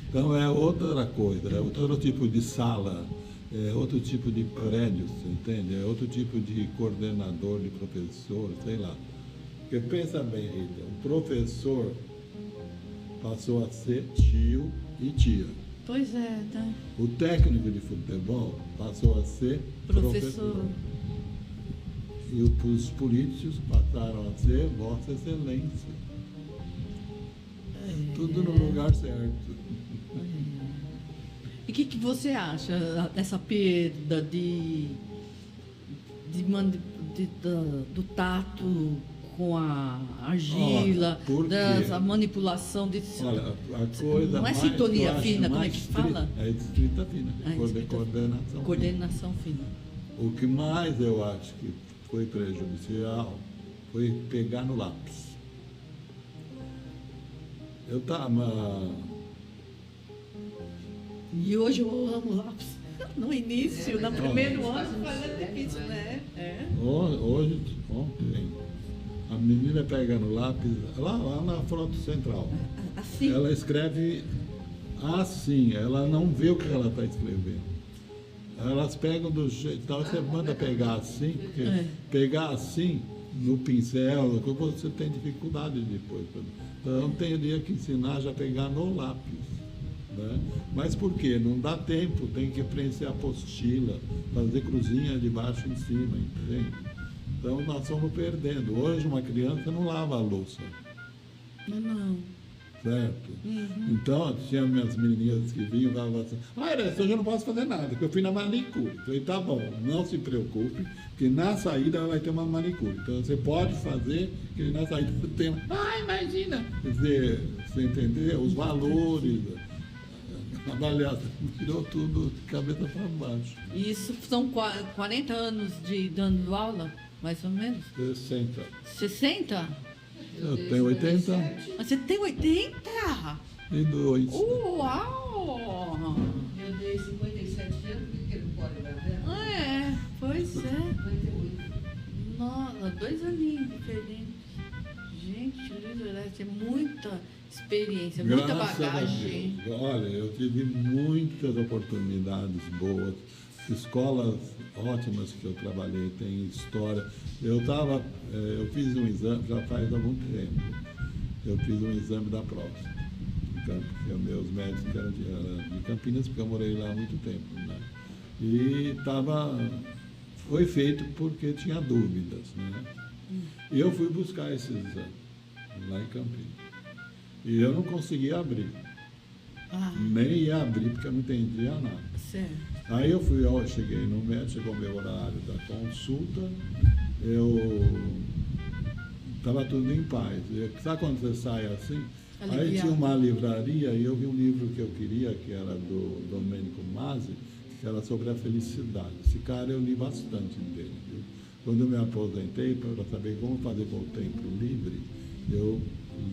Então é outra coisa, é outro tipo de sala, é outro tipo de prédio, você entende? É outro tipo de coordenador, de professor, sei lá. Porque pensa bem, Rita, o professor passou a ser tio e tia. Pois é, tá. O técnico de futebol passou a ser professor. E os políticos passaram a ser Vossa Excelência. Tudo no lugar certo. E o que você acha dessa perda do tato com a argila, Por quê? da manipulação desse... Olha, a coisa não é mais sintonia que eu acho fina, como é mais que fala? É escrita fina, Escrita- coordenação. Coordenação fina. O que mais eu acho que foi prejudicial foi pegar no lápis. Eu estava... E hoje eu amo lápis. No início, no primeiro ano, foi difícil, né? Hoje, ontem, a menina pega no lápis, lá na foto central. Assim? Ela escreve assim, ela não vê o que ela está escrevendo. Elas pegam do jeito, então você manda pegar assim, porque pegar assim, no pincel, você tem dificuldade depois. Então teria que ensinar já a pegar no lápis. Né? Mas por quê? Não dá tempo, tem que preencher a apostila, fazer cruzinha de baixo em cima, entende? Então nós estamos perdendo. Hoje uma criança não lava a louça. Não. Certo? Então, tinha minhas meninas que vinham e falavam assim, hoje eu não posso fazer nada, porque eu fui na manicure. Eu falei, tá bom, não se preocupe, que na saída vai ter uma manicure. Então você pode fazer, que na saída tem uma... imagina! Quer dizer, você entendeu? Os valores, a avaliação, tirou tudo de cabeça para baixo. Isso são 40 anos de dando aula, mais ou menos? 60. 60? Eu tenho 80 Mas você tem 80? e 2. Uau! Eu dei 57 anos, por que ele não pode dar dela? Pois é. 58. Nossa, 2 aninhos diferentes. Gente, Luiz Oreste, é muita experiência, muita Graças a bagagem. Deus. Olha, eu tive muitas oportunidades boas, escolas ótimas que eu trabalhei, tem história. Eu fiz um exame, já faz algum tempo, eu fiz um exame da próstata, porque meus médicos eram de Campinas, porque eu morei lá há muito tempo, né? E foi feito porque tinha dúvidas, né? E eu fui buscar esse exame lá em Campinas. E eu não conseguia abrir. Nem ia abrir porque eu não entendia nada. Certo. Aí eu cheguei no médico, chegou o meu horário da consulta, estava tudo em paz. Sabe quando você sai assim? Aliviado. Aí tinha uma livraria e eu vi um livro que eu queria, que era do Domenico Masi, que era sobre a felicidade. Esse cara eu li bastante dele, viu? Quando eu me aposentei, para saber como fazer com o tempo livre, eu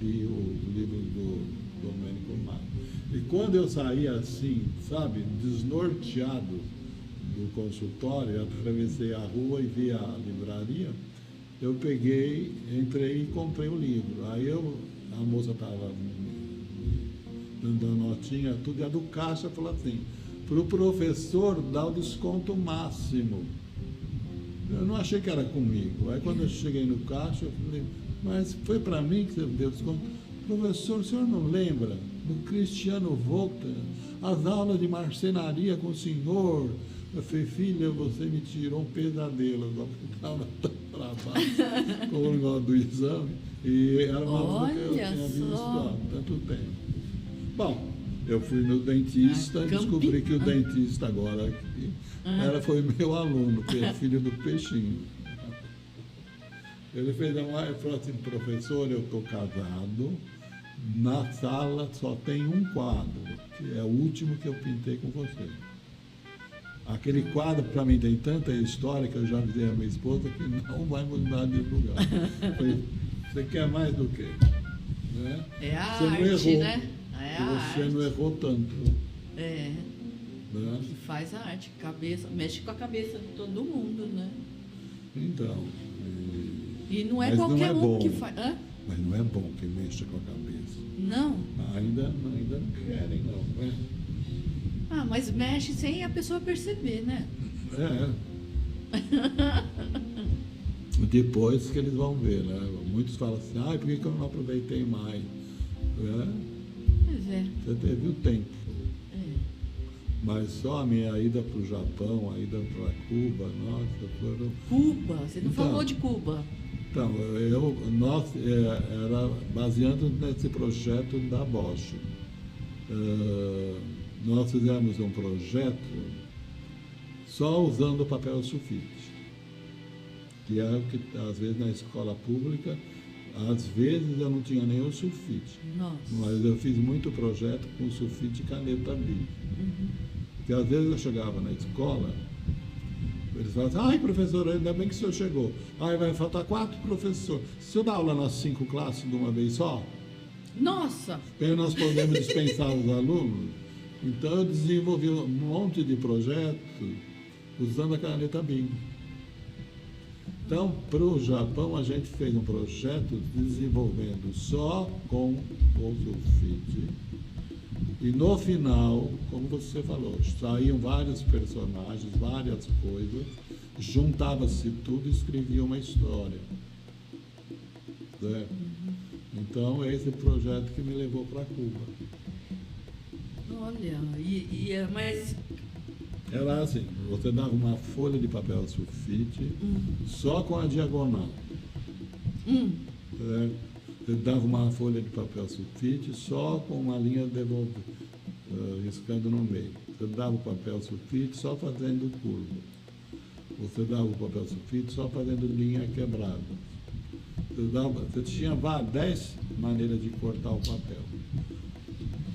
li o livro do Domenico Masi. E quando eu saí assim, sabe, desnorteado do consultório, atravessei a rua e vi a livraria, eu peguei, entrei e comprei o livro. Aí a moça estava dando notinha, tudo, e a do caixa falou assim, para o professor dar o desconto máximo. Eu não achei que era comigo. Aí quando eu cheguei no caixa, eu falei, mas foi para mim que você deu desconto? Professor, o senhor não lembra do Cristiano Volta, as aulas de marcenaria com o senhor? Eu falei, filha, você me tirou um pesadelo, eu estava tão para baixo com o negócio do exame, e era uma coisa que eu tinha visto há tanto tempo. Bom, eu fui no dentista e descobri que o dentista agora aqui foi meu aluno, que é filho do Peixinho. Ele falou assim, professor, eu estou casado, na sala só tem um quadro, que é o último que eu pintei com você. Aquele quadro, para mim, tem tanta história que eu já avisei a minha esposa que não vai mudar de lugar. Falei, você quer mais do que? Né? É a você arte, não errou, né? É a você arte. não errou tanto. É. Né? Que faz a arte, cabeça, mexe com a cabeça de todo mundo, né? Então. E não é mas qualquer não é um bom, que faz. Mas não é bom que mexa com a cabeça. Não. Ainda não querem, não. Né? Mas mexe sem a pessoa perceber, né? Depois que eles vão ver, né? Muitos falam assim, por que eu não aproveitei mais? Pois é. Você teve o tempo. Mas só a minha ida para o Japão, a ida para Cuba, nossa, foram... Cuba? Você não falou de Cuba. Então, era baseando nesse projeto da Bosch. nós fizemos um projeto só usando papel sulfite, que é o que, às vezes, na escola pública, às vezes eu não tinha nem o sulfite, Nossa. mas eu fiz muito projeto com sulfite e caneta Bic. Porque às vezes eu chegava na escola, eles falavam assim, ai professor, ainda bem que o senhor chegou. Ai, vai faltar 4 professores. Se o senhor dá aula nas 5 classes de uma vez só, Nossa! aí nós podemos dispensar os alunos. Então eu desenvolvi um monte de projetos usando a caneta Bic. Então, para o Japão, a gente fez um projeto desenvolvendo só com o sulfite. E no final, como você falou, saíam vários personagens, várias coisas, juntava-se tudo e escrevia uma história. Certo? Então, é esse projeto que me levou para Cuba. Olha, mas... Era assim, você dava uma folha de papel sulfite só com a diagonal. Certo? Você dava uma folha de papel sulfite só com uma linha riscando no meio. Você dava o papel sulfite só fazendo curva. Você dava o papel sulfite só fazendo linha quebrada. Você tinha 10 maneiras de cortar o papel.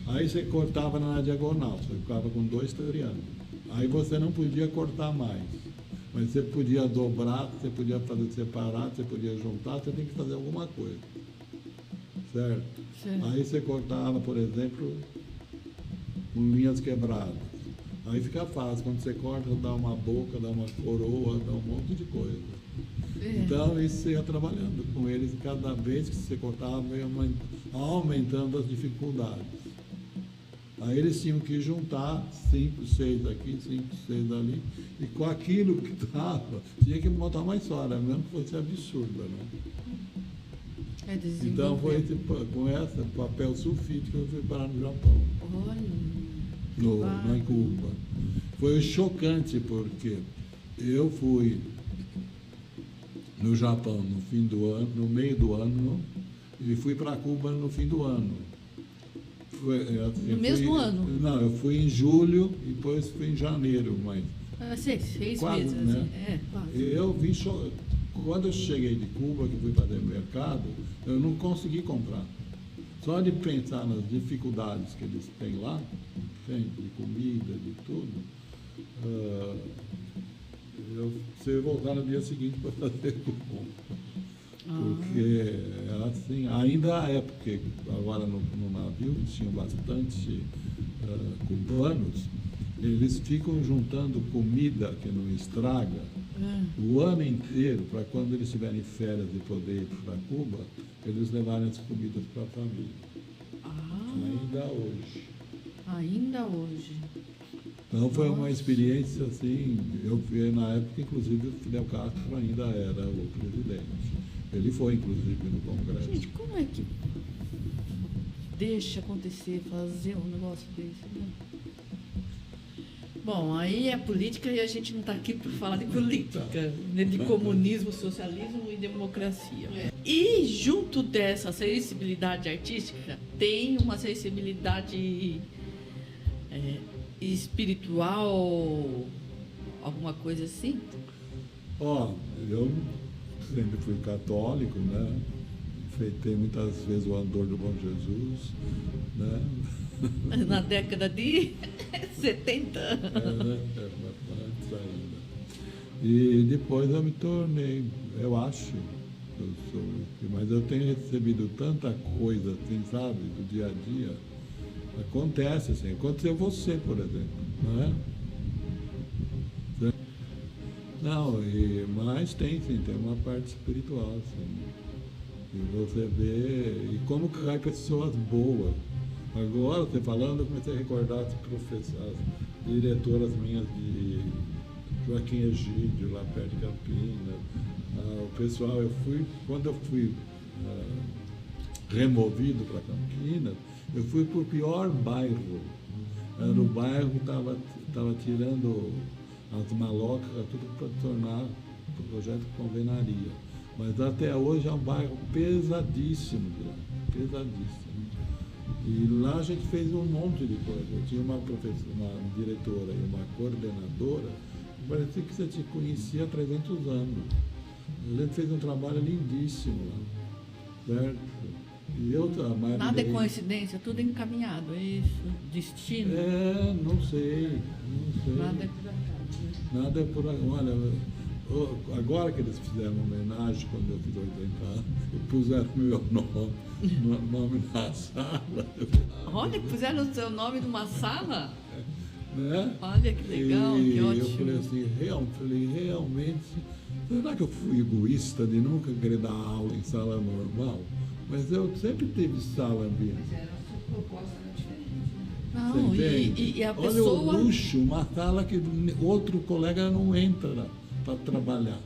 Aí você cortava na diagonal, você ficava com 2 triângulos. Aí você não podia cortar mais. Mas você podia dobrar, você podia fazer separado, você podia juntar, você tem que fazer alguma coisa. Certo? Certo. Aí você cortava, por exemplo, com linhas quebradas. Aí fica fácil, quando você corta, dá uma boca, dá uma coroa, dá um monte de coisa. Então, isso você ia trabalhando com eles, e cada vez que você cortava, ia aumentando as dificuldades. Aí eles tinham que juntar 5, 6 aqui, 5, 6 ali, e com aquilo que estava, tinha que montar uma história, mesmo que fosse absurda, né? Então foi com esse papel sulfite que eu fui parar no Japão. Olha. Em Cuba. Foi chocante porque eu fui no Japão no fim do ano, no meio do ano, e fui para Cuba no fim do ano. No mesmo ano? Não, eu fui em julho e depois fui em janeiro, mas... 6 quase, meses, né? assim. Quase. Eu vi, quando eu cheguei de Cuba, que fui fazer mercado, eu não consegui comprar. Só de pensar nas dificuldades que eles têm lá, de comida, de tudo, eu precisei voltar no dia seguinte para fazer compra. Porque, assim, ainda é porque agora no navio tinham bastante cubanos, eles ficam juntando comida que não estraga o ano inteiro, para quando eles tiverem férias e poder ir para Cuba, eles levarem as comidas para a família. Ainda hoje. Ainda hoje. Então foi uma experiência assim, eu vi na época, inclusive, o Fidel Castro ainda era o presidente. Ele foi, inclusive, no Congresso. Gente, como é que deixa acontecer, fazer um negócio desse, né? Bom, aí é política e a gente não está aqui para falar de política, né? De comunismo, socialismo e democracia. E junto dessa sensibilidade artística, tem uma sensibilidade espiritual, alguma coisa assim? Eu sempre fui católico, né? Enfeitei muitas vezes o andor do Bom Jesus, né? Na década de 70. Antes ainda. E depois eu me tornei, eu acho, mas eu tenho recebido tanta coisa, assim, sabe, do dia a dia. Acontece, assim, aconteceu você, por exemplo, não é? Não, mas tem uma parte espiritual, assim. E você vê, e como cai pessoas boas. Agora, você falando, eu comecei a recordar as professoras, as diretoras minhas de Joaquim Egídio, lá perto de Campinas. O pessoal, quando eu fui removido para Campinas, eu fui para o pior bairro. Era o bairro que estava tirando as malocas, tudo para tornar o projeto com alvenaria. Mas até hoje é um bairro pesadíssimo de lá, pesadíssimo. E lá a gente fez um monte de coisa. Eu tinha uma professora, uma diretora e uma coordenadora, parecia que você te conhecia há 300 anos. A gente fez um trabalho lindíssimo lá, certo? E eu trabalhei... Nada é coincidência, tudo encaminhado, é isso? Destino? Não sei. Nada é por acaso, né? Nada é por acaso. Olha, agora que eles fizeram uma homenagem, quando eu fiz 80 anos, puseram meu nome na sala. Olha, puseram o seu nome numa sala? Né? Olha que legal, e que ótimo. eu falei assim, realmente, será que eu fui egoísta de nunca querer dar aula em sala normal? Mas eu sempre tive sala ambiente. Mas era a sua proposta era diferente, né? Não, Você entende? e a Olha pessoa... o luxo, uma sala que outro colega não entra para trabalhar.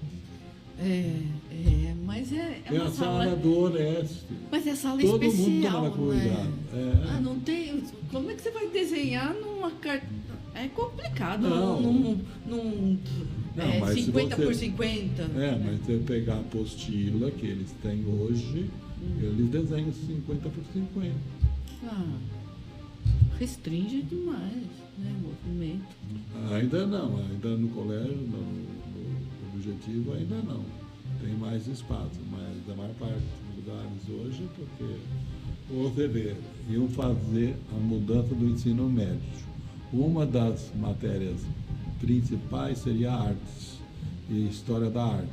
Mas é É uma a sala do Orestes. Mas é sala Todo especial, mundo toma cuidado. né? Não tem... Como é que você vai desenhar numa carta? É complicado. Não. Num Mas se 50 por você- 50. Mas você pegar a apostila que eles têm hoje, eles desenham 50 por 50. Restringe demais, né, o movimento. Ainda não, ainda no colégio, no objetivo ainda não. Tem mais espaço, mas a maior parte dos lugares hoje, porque você vê, iam fazer a mudança do ensino médio. Uma das matérias principais seria artes e história da arte.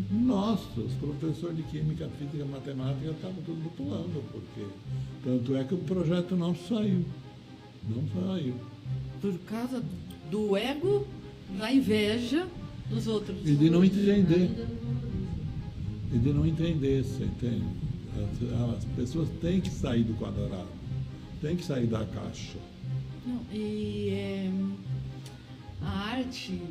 Nossa, os professores de química, física, matemática estavam tudo pulando, porque tanto é que o projeto não saiu. Não saiu. Por causa do ego, da inveja dos outros. E de não entender. Ainda não valoriza. E de não entender, você entende? As pessoas têm que sair do quadrado, têm que sair da caixa. Não, a arte,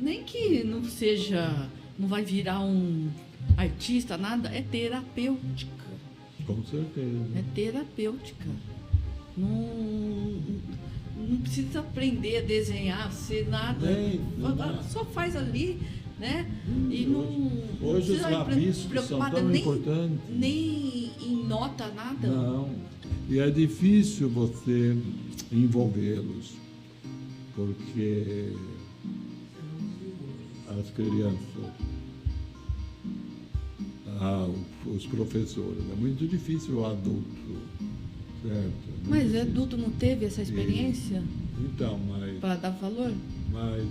nem que não seja, não vai virar um artista, nada, é terapêutica. Com certeza. É terapêutica. Não precisa aprender a desenhar, ser nada. Nada. Só faz ali, né? E não Hoje os precisa rabiscos são preocupada tão nem, importantes. nem em nota, nada. Não. E é difícil você envolvê-los, porque as crianças, os professores, é muito difícil o adulto, certo? É muito Mas o difícil. adulto não teve essa experiência Então, mas para dar valor? Mas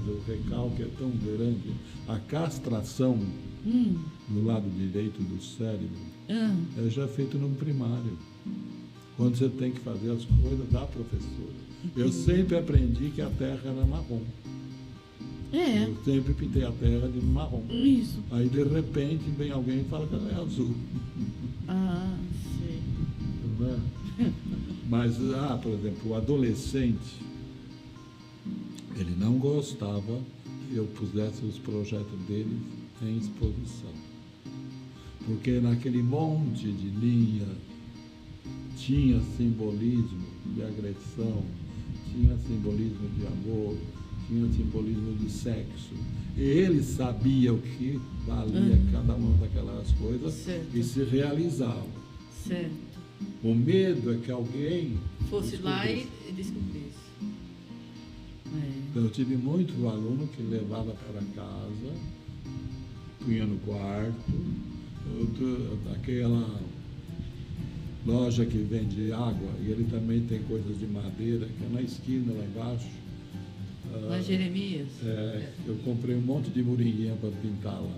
o recalque é tão grande. A castração do lado direito do cérebro é já feito no primário. Quando você tem que fazer as coisas da professora. Eu sempre aprendi que a terra era marrom. Eu sempre pintei a terra de marrom. Isso. Aí de repente vem alguém e fala que ela é azul. Sei. Né? Mas, por exemplo, o adolescente, ele não gostava que eu pusesse os projetos dele em exposição. Porque naquele monte de linha tinha simbolismo de agressão, tinha simbolismo de amor, tinha simbolismo de sexo. E ele sabia o que valia cada uma daquelas coisas Certo. e se realizava. Certo. O medo é que alguém Fosse lá e descobrisse. descobrisse. Então, eu tive muito aluno que levava para casa, punha no quarto, aquela loja que vende água, e ele também tem coisas de madeira, que é na esquina lá embaixo. Na Jeremias. Eu comprei um monte de moringuinha para pintar lá.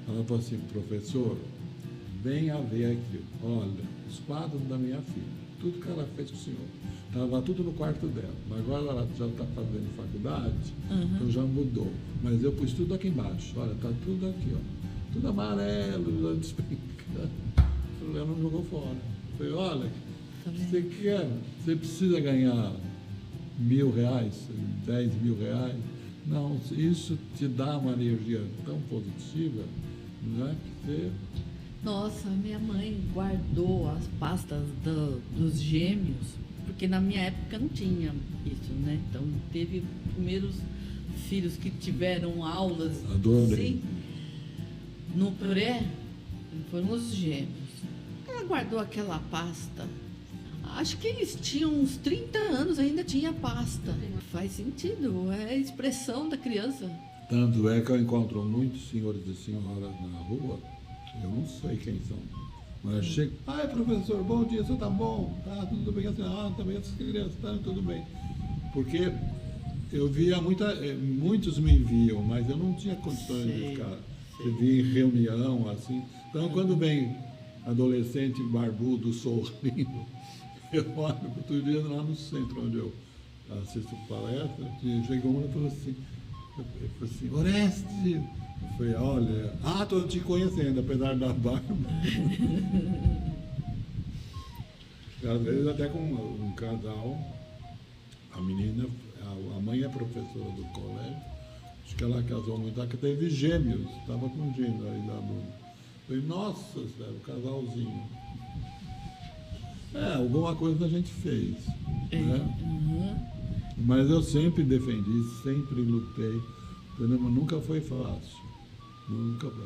Ela falou assim, professor, venha ver aqui, olha, os quadros da minha filha, tudo que ela fez com o senhor. Estava tudo no quarto dela, mas agora ela já está fazendo faculdade, então já mudou. Mas eu pus tudo aqui embaixo, olha, está tudo aqui, ó, tudo amarelo, despencando. Ela não jogou fora. Eu falei, olha, você precisa ganhar R$1.000, R$10.000. Não, isso te dá uma energia tão positiva, não é? Que você... Nossa, minha mãe guardou as pastas dos gêmeos, porque na minha época não tinha isso, né? Então teve os primeiros filhos que tiveram aulas Adorei. assim, no pré, foram os gêmeos. Ela ela guardou aquela pasta? Acho que eles tinham uns 30 anos, ainda tinha pasta. Faz sentido, é a expressão da criança. Tanto é que eu encontro muitos senhores e senhoras na rua, eu não sei quem são, mas eu chego, ai professor, bom dia, você tá bom? Tá, tudo bem? Assim, também essas crianças, tá, tudo bem. Porque eu via muitos me viam, mas eu não tinha condições de ficar. Você via em reunião, assim. Então, quando vem adolescente barbudo, sorrindo, eu olho outro dia lá no centro onde eu assisto palestra, chegou uma e falou assim, Orestes, eu falei, olha, estou te conhecendo, apesar da barba. Às vezes até com um casal, a menina, a mãe é professora do colégio, acho que ela casou muito, ela teve gêmeos, estava com gêmeos aí da aluna. Eu falei, nossa, o casalzinho. Alguma coisa a gente fez, né? Mas eu sempre defendi, sempre lutei, entendeu? Mas nunca foi fácil,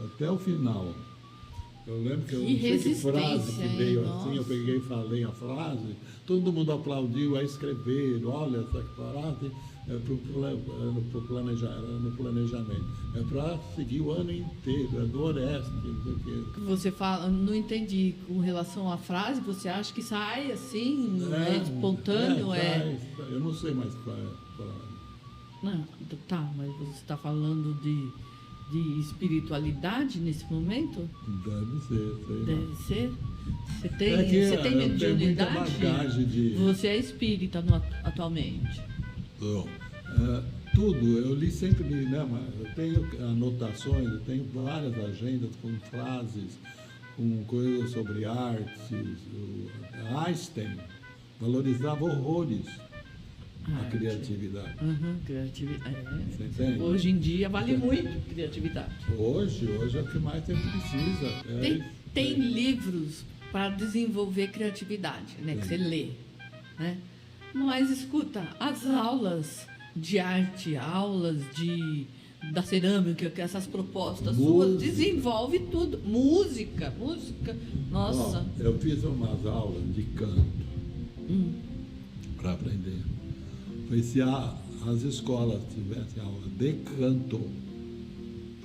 até o final. Eu lembro que eu não sei que frase que veio assim, eu peguei e falei a frase, todo mundo aplaudiu, aí escreveram, olha essa frase no planejamento, é para seguir o ano inteiro, é do Orestes, não sei o quê. Você fala, não entendi, com relação à frase, você acha que sai assim, espontâneo? Eu não sei mais qual é a frase. Não, tá, mas você está falando de espiritualidade nesse momento? Deve ser, sei lá. Deve ser? Você tem mediunidade? Muita bagagem de... Você é espírita atualmente? Tudo, eu sempre li, né, mas eu tenho anotações, eu tenho várias agendas com frases, com coisas sobre artes. Einstein valorizava horrores a criatividade. Criatividade. Você entende? Hoje em dia vale muito criatividade. Hoje é o que mais você precisa. Tem livros para desenvolver criatividade, né? Que você lê, né? Mas escuta, as aulas de arte, aulas da cerâmica, que essas propostas suas, desenvolve tudo. Música, nossa. Eu fiz umas aulas de canto para aprender. Foi se as escolas tivessem aula de canto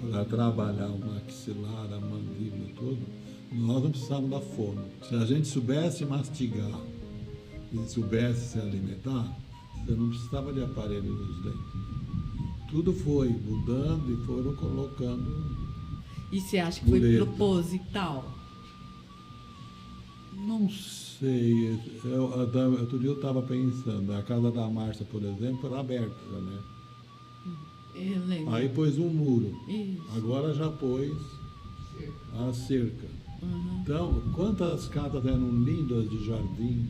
para trabalhar o maxilar, a mandíbula, tudo, nós não precisávamos da fono. Se a gente soubesse mastigar e soubesse se alimentar, você não precisava de aparelho nos dentes. Tudo foi mudando e foram colocando. E você acha que foi proposital? Não sei. Outro dia eu estava pensando, a casa da Márcia, por exemplo, era aberta, né? Eu lembro. Aí pôs um muro. Isso. Agora já pôs a cerca. Então, quantas casas eram lindas de jardim,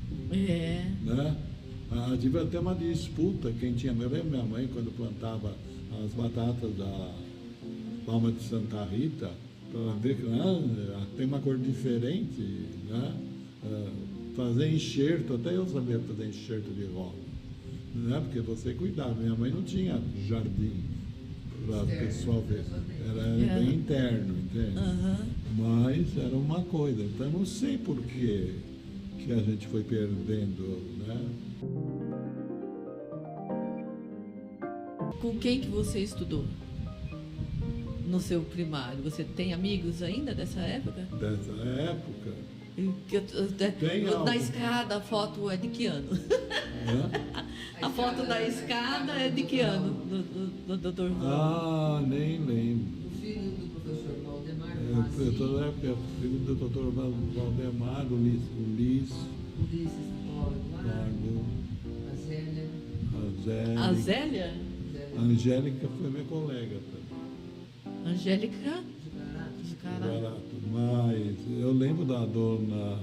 né? Tive até uma disputa, quem tinha, eu lembro minha mãe quando plantava as batatas da Palma de Santa Rita, para ver que tem uma cor diferente, né? Fazer enxerto, até eu sabia fazer enxerto de rosa, né? Porque você cuidava, minha mãe não tinha jardim para o pessoal ver, era bem interno, entende? Mas era uma coisa, então eu não sei por que a gente foi perdendo, né? Com quem que você estudou no seu primário? Você tem amigos ainda dessa época? Dessa época? Na escada a foto é de que ano? A foto da escada é de que ano? Do doutor João? Nem lembro. O filho do professor Valdemar Eu estou na época, filho do doutor Valdemar, Ulisses Pardo, A Zélia? A Angélica foi minha colega também. Angélica? De Barato. Mas eu lembro da dona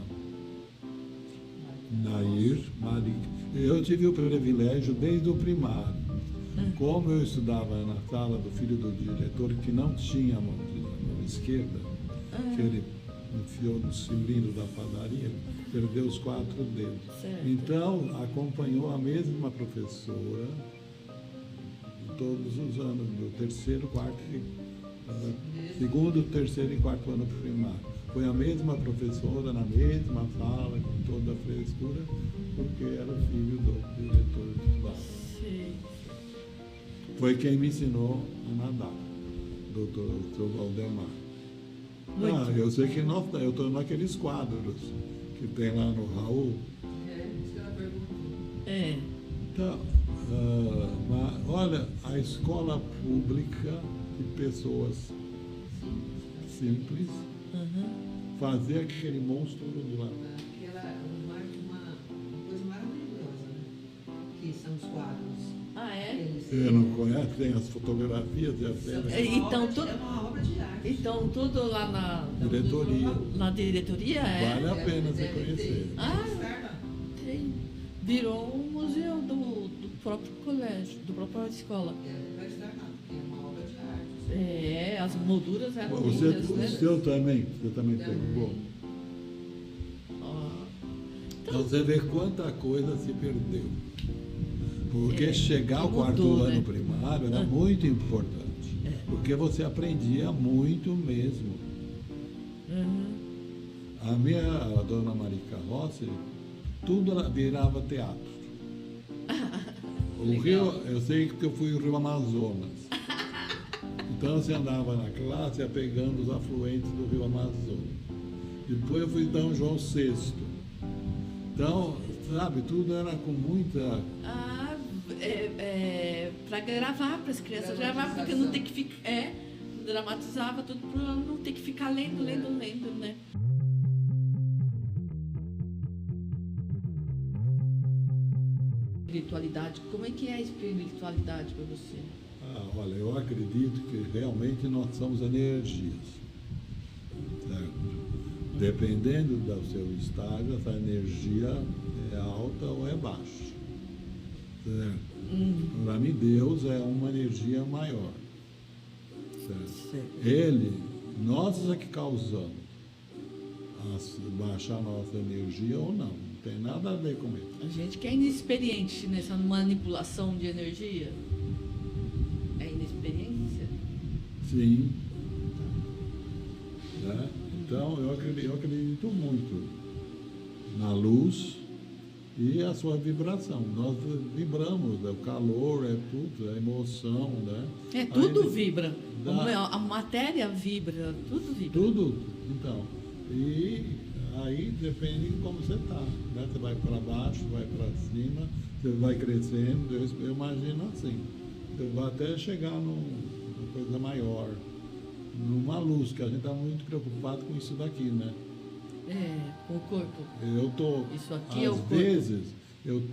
Nair Marica. Eu tive o privilégio desde o primário. Como eu estudava na sala do filho do diretor, que não tinha a mão esquerda, que ele enfiou no cilindro da padaria, perdeu os 4 dedos. Certo. Então, acompanhou a mesma professora todos os anos, do terceiro, quarto, segundo, terceiro e quarto ano primário. Foi a mesma professora, na mesma sala, com toda a frescura, porque era filho do diretor de bar. Sim. Foi quem me ensinou a nadar, doutor Valdemar. Eu sei que eu estou naqueles quadros que tem lá no Raul. Isso que ela perguntou. Então, olha, a escola pública de pessoas simples fazer aquele monstro do lado. Que ela uma coisa maravilhosa, né? Que são os quadros. Ah, é? Você não conhece? Tem as fotografias e as Então, É uma obra de arte. Então, tudo lá diretoria. na diretoria é? Vale a pena você conhecer. Tem. Virou um museu do próprio colégio, do próprio escola. Não vai estar nada, porque é uma obra de arte. As molduras eram Você, lindas, né? o seu também, você também pegou. Então você vê quanta coisa se perdeu. Porque chegar ao quarto mudou, ano né? primário era muito importante. Porque você aprendia muito mesmo. A dona Marica Rossi, tudo ela virava teatro. O Rio, eu sei que eu fui no Rio Amazonas. Então você andava na classe pegando os afluentes do Rio Amazonas. Depois eu fui em São João VI. Então, sabe, tudo era com muita. Para gravar, para as crianças gravar, porque não tem que ficar. Dramatizava tudo para não ter que ficar lendo, né? Espiritualidade, como é que é a espiritualidade para você? Olha, eu acredito que realmente nós somos energias. Certo? Dependendo do seu estágio, essa energia é alta ou é baixa. Certo? Para mim, Deus é uma energia maior. Certo? Nós é que causamos baixar a nossa energia ou não. Não tem nada a ver com isso. A gente que é inexperiente nessa manipulação de energia. É inexperiência? Sim. Né? Então, eu acredito muito na luz e a sua vibração. Nós vibramos, o calor, é tudo, a emoção, né? Tudo vibra. A matéria vibra, tudo vibra. Tudo. Então, e aí depende de como você está. Né? Você vai para baixo, vai para cima, você vai crescendo, eu imagino assim. Você vai até chegar numa coisa maior, numa luz, que a gente está muito preocupado com isso daqui, né? Com o corpo. Eu tô, isso aqui às é o corpo. vezes, eu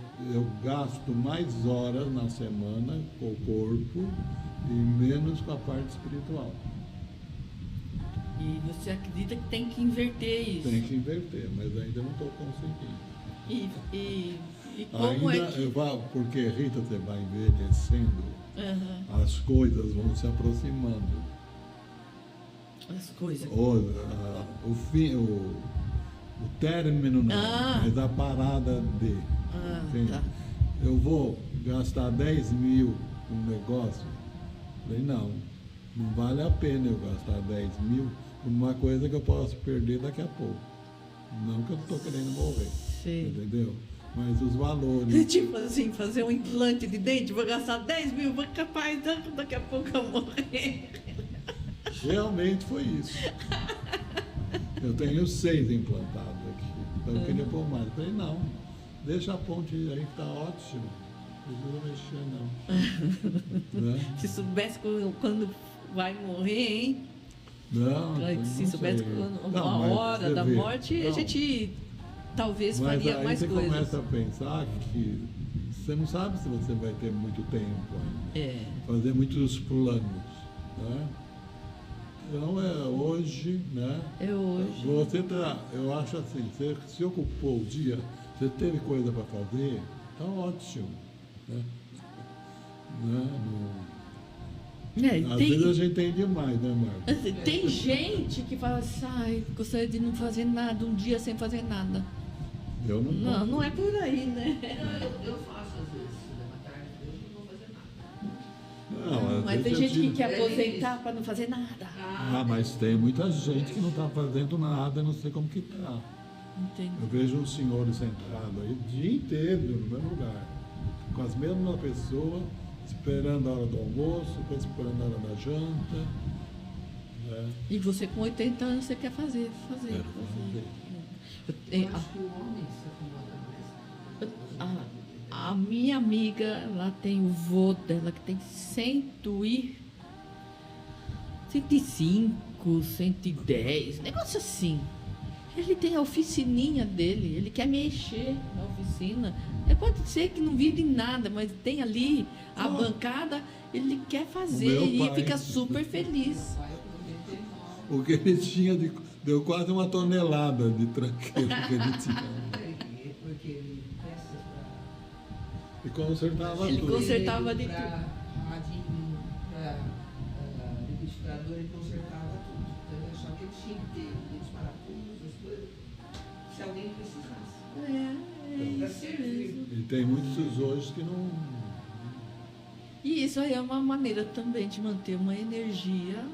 gasto mais horas na semana com o corpo e menos com a parte espiritual. E você acredita que tem que inverter isso? Tem que inverter, mas ainda não estou conseguindo. E como ainda porque, Rita, você vai envelhecendo, as coisas vão se aproximando. As coisas. O término não, mas a parada de. Tá. Eu vou gastar 10 mil num negócio. Falei, não vale a pena eu gastar 10 mil por uma coisa que eu posso perder daqui a pouco. Não que eu estou querendo morrer. Sim. Entendeu? Mas os valores. Tipo assim, fazer um implante de dente, vou gastar 10 mil, vou capaz daqui a pouco eu morrer. Realmente foi isso. Eu tenho 6 implantados aqui. Então eu queria pôr mais. Eu falei, não, deixa a ponte aí que está ótimo. Não precisa mexer, não. Né? Se soubesse quando vai morrer, hein? Não. Se soubesse uma hora da morte, a gente talvez faria mais coisas. Mas aí você começa a pensar que você não sabe se você vai ter muito tempo ainda. Fazer muitos planos, né? Então é hoje, né? É hoje. Eu acho assim, você se ocupou o dia, você teve coisa para fazer, tá ótimo. Né? Às vezes a gente tem demais, né, Marcos? Tem gente que fala assim, gostaria de não fazer nada, um dia sem fazer nada. Eu não. Não é por aí, né? Eu faço às vezes, à tarde, eu não vou fazer nada. Não, mas tem gente que quer aposentar para não fazer nada. Ah, mas tem muita gente que não está fazendo nada, não sei como que está. Entendi. Eu vejo um senhor sentado aí o dia inteiro no mesmo lugar, com as mesmas pessoas, esperando a hora do almoço, esperando a hora da janta. Né? E você com 80 anos você quer fazer. Quero fazer. eu acho que o homem se acomoda mais. A minha amiga, ela tem o vô dela que tem 105, 110, negócio assim. Ele tem a oficininha dele, ele quer mexer na oficina. Pode ser que não vire nada, mas tem ali a bancada, ele quer fazer O meu e pai. fica super feliz. Vai aproveitar. O que ele tinha deu quase 1 tonelada de tranqueiro que ele tinha. Porque ele peça E consertava Ele tudo. consertava de para radinho, para liquidificador, ele consertava tudo. Então, só que ele tinha que ter os parafusos, as coisas, se alguém precisasse. Para servir. E tem muitos hoje que não. E isso aí é uma maneira também de manter uma energia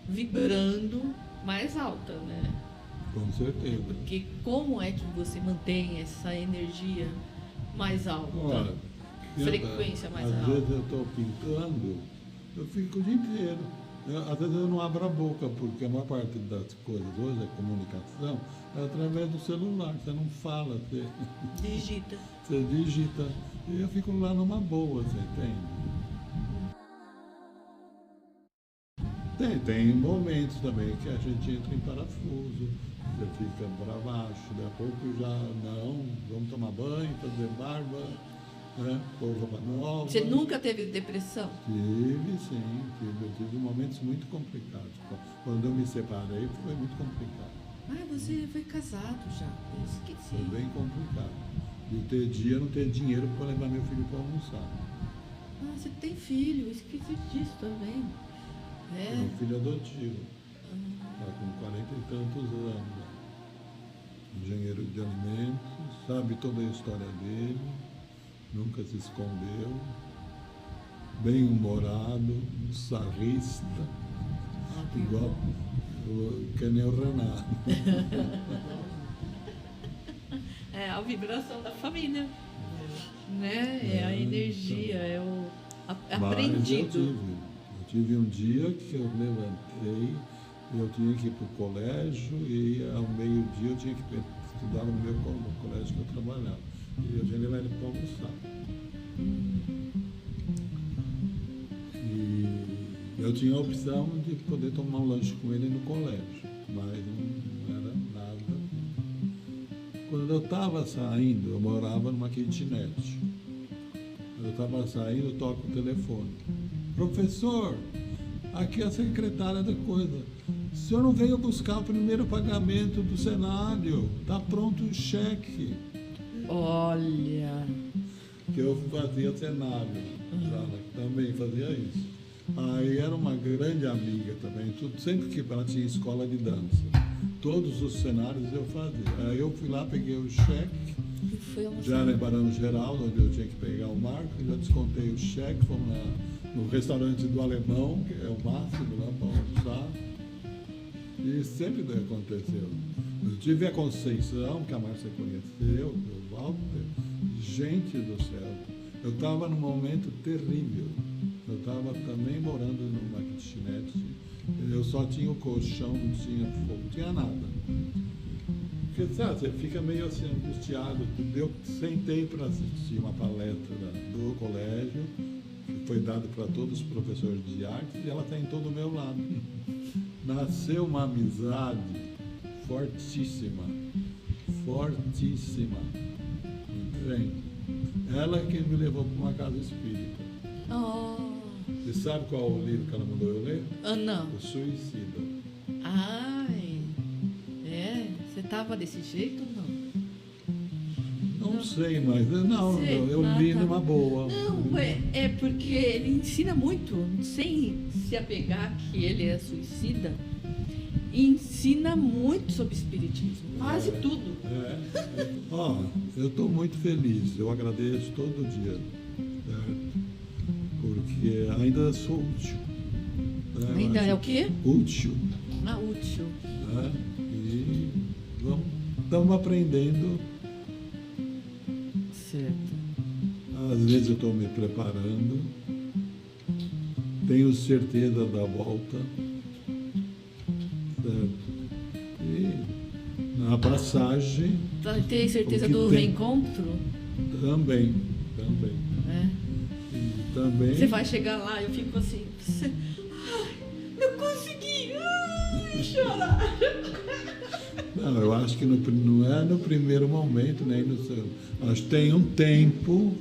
vibrando mais alta, né? Com certeza. Porque como é que você mantém essa energia mais alta? Olha, Frequência mais às alta. vezes eu estou pintando, eu fico o dia inteiro. Às vezes eu não abro a boca, porque a maior parte das coisas hoje, a comunicação, é através do celular. Você não fala, Digita. você digita. E eu fico lá numa boa, você entende? Tem momentos também que a gente entra em parafuso, você fica para baixo, daqui a pouco já não, vamos tomar banho, fazer barba, né? Pôr roupa nova. Você nunca teve depressão? Tive, sim, eu tive momentos muito complicados. Quando eu me separei foi muito complicado, Ah, você foi casado já. Eu esqueci. foi bem complicado. De ter dia, não ter dinheiro para levar meu filho para almoçar. Ah, você tem filho, eu esqueci disso também. Meu filho adotivo, está com 40 e tantos anos. Engenheiro de alimentos, sabe toda a história dele, nunca se escondeu, bem-humorado, sarrista, igual que nem o Renato. É a vibração da família, né? É a energia, é o aprendido. Eu tive um dia que eu levantei, eu tinha que ir para o colégio e ao meio-dia eu tinha que estudar no meu colégio que eu trabalhava. E eu tinha que levar ele para almoçar. E eu tinha a opção de poder tomar um lanche com ele no colégio, mas não era nada. Quando eu estava saindo, eu morava numa kitnet. Quando eu estava saindo, eu toco o telefone. Professor, aqui é a secretária da coisa. O senhor não veio buscar o primeiro pagamento do cenário? Está pronto o cheque. Olha, Que eu fazia cenário, ela também fazia isso. Aí era uma grande amiga também, sempre que ela tinha escola de dança. Todos os cenários eu fazia. Aí eu fui lá, peguei o cheque, foi almoçar. já era em Barão Geraldo, onde eu tinha que pegar o marco, já descontei o cheque, fomos no restaurante do Alemão, que é o máximo lá para almoçar. E sempre aconteceu. Eu tive a Conceição, que a Márcia conheceu, o Walter. Gente do céu, eu estava num momento terrível. Eu estava também morando numa kitnet. Eu só tinha o colchão, não tinha fogo, não tinha nada. Porque, sabe, você fica meio assim angustiado. Eu sentei para assistir uma palestra do colégio, que foi dada para todos os professores de arte, e ela está em todo o meu lado. Nasceu uma amizade fortíssima, fortíssima. Entende? Ela que me levou para uma casa espírita. Oh. E sabe qual o livro que ela mandou eu ler? Ah, não. O Suicida. Ai, você tava desse jeito ou não? Não sei, mas não, Sei. eu li numa boa. Não, é porque ele ensina muito, sem se apegar que ele é suicida, ensina muito sobre espiritismo, quase tudo. Ó, eu estou muito feliz, eu agradeço todo dia, certo? Porque ainda sou útil. Ainda é o quê? Útil. Útil. Né? E estamos aprendendo. Certo. Às vezes eu estou me preparando. Tenho certeza da volta. Certo? E na passagem. Tem certeza O que do tem? reencontro? Também. É. E também. Você vai chegar lá, eu fico assim. Ai, eu consegui! Ai, chorar! Não, eu acho que não é no primeiro momento, nem no seu. Acho que tem um tempo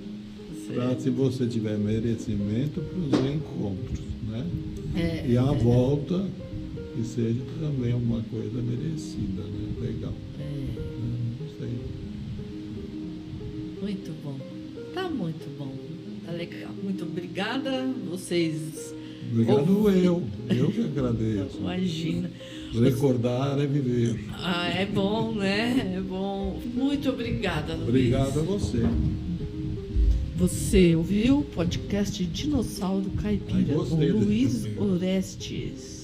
para, se você tiver merecimento, para os reencontros, né? E a volta, que seja também uma coisa merecida, né? Legal. Não sei. Muito bom. Tá muito bom. Tá legal. Muito obrigada. Vocês. Obrigado eu que agradeço. Imagina. Recordar é viver. É bom, né? É bom. Muito obrigada, Luiz. Obrigado a você. Você ouviu o podcast Dinossauro Caipira Ai, com gostei desse Luiz primeiro. Orestes.